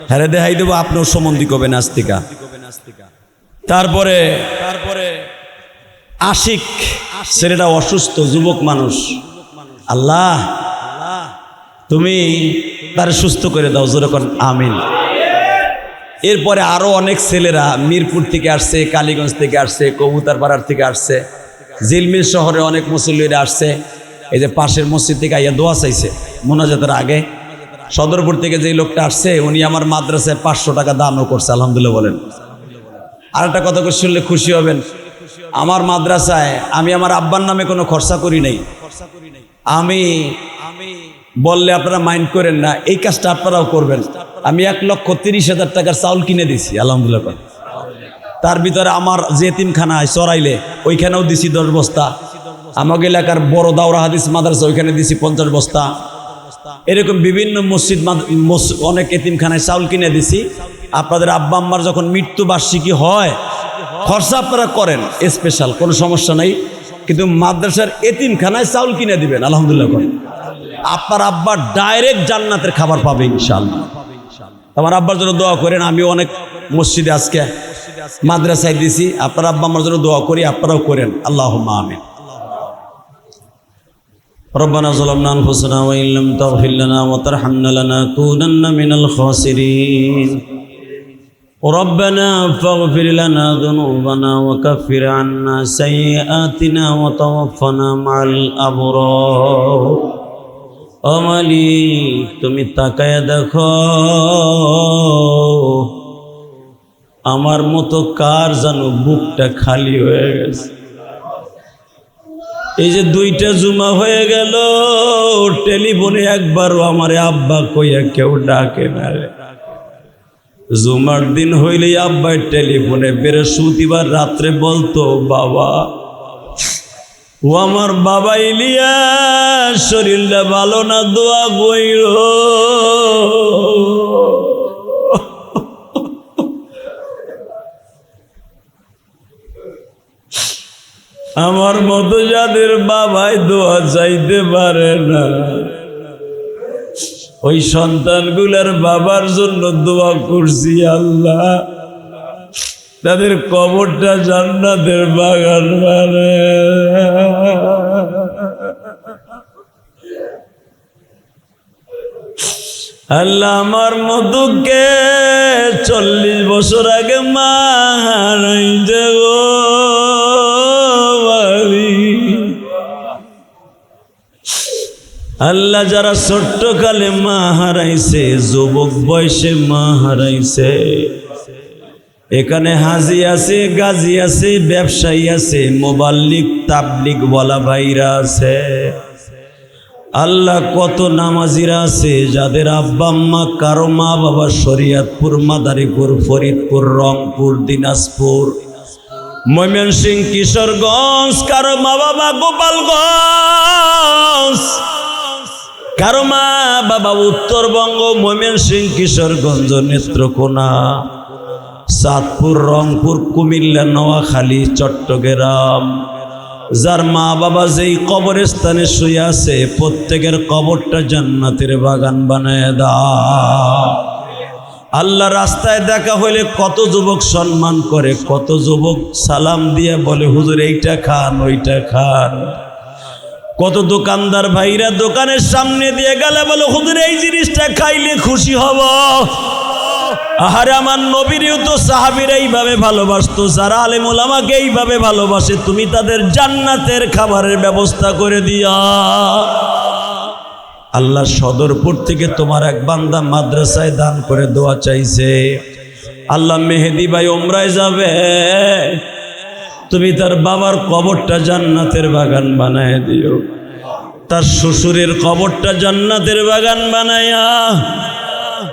হেরে দেখাই দেবো, আপনিও সম্বন্ধী কবে নাস্তিকা। তারপরে আশিক ছেলেটা অসুস্থ, যুবক মানুষ, আল্লাহ তুমি তার সুস্থ করে দাও, যেরকম আমিন। এরপরে আরো অনেক ছেলেরা মিরপুর থেকে আসছে, কালীগঞ্জ থেকে আসছে, কবুতরপাড়ার থেকে আসছে, জিলমিল শহরে অনেক মুসল্লিরা আসছে। এই যে পাশের মসজিদ থেকে আইয়া দোয়া চাইছে মোনাজাতের আগে। সদরপুর থেকে যে লোকটা আসছে, উনি আমার মাদ্রাসায় 500 টাকা দানও করছে, আলহামদুলিল্লাহ বলেন। আর একটা কথা শুনলে খুশি হবেন, আমার মাদ্রাসায় আমি আমার আব্বার নামে কোনো খরচা করি নাই। আমি বললে আপনারা মাইন্ড করেন না, এই কাজটা আপনারাও করবেন। আমি 1,30,000 টাকার চাউল কিনে দিছি, আলহামদুলিল্লাহ। তার ভিতরে আমার যে এতিমখানায় চড়াইলে ওইখানেও দিছি 10 বস্তা। আমাকে এলাকার বড় দাওরা হাদিস মাদ্রাসা, ওইখানে দিছি 50 বস্তা। এরকম বিভিন্ন মসজিদ অনেক এতিমখানায় চাউল কিনে দিছি। আপনাদের আব্বা আম্মার যখন মৃত্যুবার্ষিকী হয়, খরচা আপনারা করেন স্পেশাল, কোনো সমস্যা নাই, কিন্তু মাদ্রাসার এতিমখানায় চাউল কিনে দিবেন, আলহামদুলিল্লাহ করেন। আপনার আব্বা ডাইরেক্ট জান্নাতের খাবার পাবে ইনশাআল্লাহ। আমার আব্বার জন্য দোয়া করেন। আমি অনেক মসজিদে আজকে মাদ্রাসায় দিছি, আপনার আব্বা আমার জন্য দোয়া করি, আপনারাও করেন, আল্লাহুম্মা আমিন। ربنا ظلمنا أنفسنا وإن لم تغفر لنا وترحمنا لنكونن من الخاسرين ربنا فاغفر لنا ذنوبنا وكفر عنا سيئاتنا وتوفنا مع الأبرار ও মালিক, তুমি তাকায়া দেখো আমার মতো কার জানো বুকটা খালি হয়ে গেছে। এই যে 2টা জুমা হয়ে গেল, টেলিফোনে একবারও আমারে আব্বা কইয়া কেউ ডাকে না রে। জুমার দিন হইলে আব্বাই টেলিফোনে বৃহস্পতিবার রাত্রে বলতো, বাবা ও আমার বাবা ইলিয়াস শরীরটা ভালো না, দোয়া কইরো। আমার মতো যাদের বাবাই দোয়া চাইতে পারে না, ওই সন্তানগুলার বাবার জন্য দোয়া করছি, আল্লাহ তাদের কবরটা জান্নাতের বাগান বানায়। আল্লাহ আমার মধুকে 40 বছর আগে মা হারাইছে গো। আল্লাহ যারা ছোট্ট কালে মা হারাইছে, যুবক বয়সে মা হারাইছে, এখানে হাজি আছে, গাজী আছে, ব্যবসায়ী আছে, মোবাল্লিগ তাবলিগ ওয়ালা ভাইরা আছে। আল্লাহ কত নামাজিরা আছে যাদের আব্বা আম্মা কারো মা বাবা শরীয়তপুর, মাদারীপুর, ফরিদপুর, রংপুর, দিনাজপুর, ময়মনসিংহ, কিশোরগঞ্জ, কারো মা বাবা গোপালগঞ্জ, কারো মা বাবা উত্তরবঙ্গ, ময়মনসিংহ, কিশোরগঞ্জ, নেত্রকোনা, চাঁদপুর, রংপুর, কুমিল্লা, নোয়াখালী, চট্টগ্রাম। যার মা বাবা যেই কবরস্থানে শুয়ে আছে প্রত্যেকের কবরটা জান্নাতের বাগান বানায় দাও। আল্লাহ রাস্তায় দেখা হইলে কত যুবক সম্মান করে, কত যুবক সালাম দিয়ে বলে হুজুর এইটা খান ওইটা খান। কত দোকানদার ভাইরা দোকানের সামনে দিয়ে গেলে বলে হুজুর এই জিনিসটা খাইলে খুশি হব। আহারে আমার নবীরও তো সাহাবীরা এইভাবে ভালোবাসতো, যারা আলেম ওলামাকে এইভাবে ভালোবাসে তুমি তাদের জান্নাতের খাবারের ব্যবস্থা করে দিয়া। আল্লাহ সদরপুর থেকে তোমার এক বান্দা মাদ্রাসায় দান করে দোয়া চাইছে। আল্লাহ মেহেদি ভাই ওমরায় যাবে, তুমি তার বাবার কবরটা জান্নাতের বাগান বানায় দিও, তার শ্বশুরের কবরটা জান্নাতের বাগান বানায়া।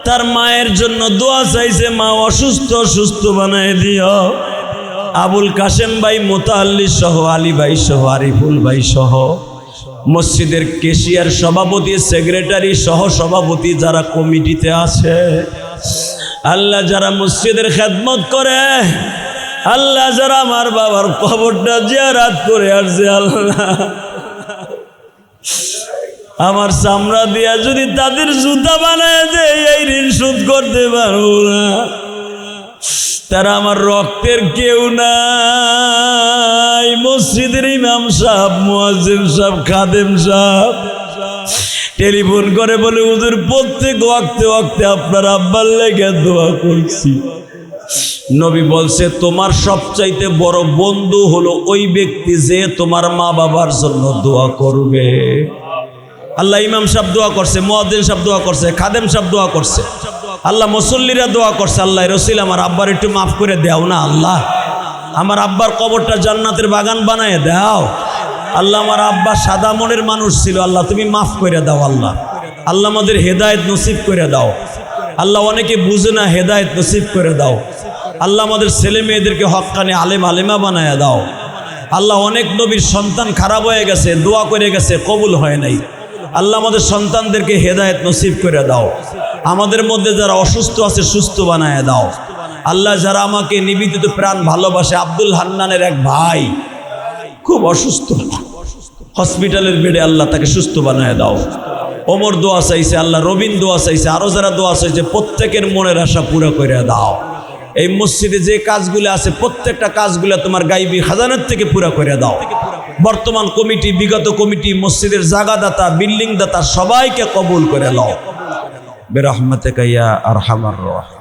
তার মায়ের জন্য দোয়া চাইছে, মা অসুস্থ, সুস্থ বানায় দিও। আবুল কাশেম ভাই, মোতাল্লি সহ, আলী ভাই সহ, আরিফুল ভাই সহ, মসজিদের কেশিয়ার সভাপতি, সেক্রেটারি, সহ সভাপতি যারা কমিটিতে আছে, আল্লাহ যারা মসজিদের খেদমত করে, আল্লাহ যারা আমার বাবার কবরটা জিয়ারত করে আসছে, আল্লাহ আমার চামড়া দিয়া যদি তাদের জুতা বানায় দেয় এই ঋণ শোধ করতে পারবো না। তারা আমার রক্তের কেউ নাই। মসজিদের ইমাম সাহেব, মুয়াজ্জিন সাহেব, খাদেম সাহেব টেলিফোন করে বলে হুজুর প্রত্যেক ওয়াক্তে ওয়াক্তে আপনার আব্বার লেগে দোয়া করছি। নবী বলছে তোমার সবচাইতে বড় বন্ধু হলো ওই ব্যক্তি যে তোমার মা বাবার জন্য দোয়া করবে। আল্লাহ ইমাম সাহেব দোয়া করছে, মুয়াজ্জিন সাহেব দোয়া করছে, খাদেম সাহেব দোয়া করছে, আল্লাহ মুসল্লিরা দোয়া করছে, আল্লাহ রসুল আমার আব্বার একটু মাফ করে দাও না আল্লাহ, আমার আব্বার কবরটা জান্নাতের বাগান বানায় দাও। আল্লাহ আমার আব্বা সাদা মনের মানুষ ছিল, আল্লাহ তুমি মাফ করে দাও। আল্লাহ আল্লাহ আমাদের হেদায়েত নসিব করে দাও। আল্লাহ অনেকে বুঝে না, হেদায়েত নসিব করে দাও। আল্লাহ আমাদের ছেলে মেয়েদেরকে হক্কানি আলেম আলেমা বানায় দাও। আল্লাহ অনেক নবীর সন্তান খারাপ হয়ে গেছে, দোয়া করে গেছে, কবুল হয় নাই। আল্লাহ আমাদের সন্তানদেরকে হেদায়েত নসিব করে দাও। আমাদের মধ্যে যারা অসুস্থ আছে সুস্থ বানায় দাও। আল্লাহ যারা আমাকে নিবেদিত প্রাণ ভালোবাসে, আব্দুল হান্নানের এক ভাই খুব অসুস্থ, হসপিটালের বেডে, আল্লাহ তাকে সুস্থ বানায় দাও। ওমর দোয়া চাইছে, আল্লাহ রবিন দোয়া চাইছে, আরো যারা দোয়া চাইছে প্রত্যেকের মনের আশা পুরো করে দাও। এই মসজিদে যে কাজগুলো আছে প্রত্যেকটা কাজগুলো তোমার গাইবী খাজানার থেকে পুরো করে দাও। বর্তমান কমিটি, বিগত কমিটি, মসজিদের জায়গাদাতা, বিল্ডিং দাতা সবাইকে কবুল করে নাও। বিরহমাতিকা ইয়া আরহামার রাহিমিন।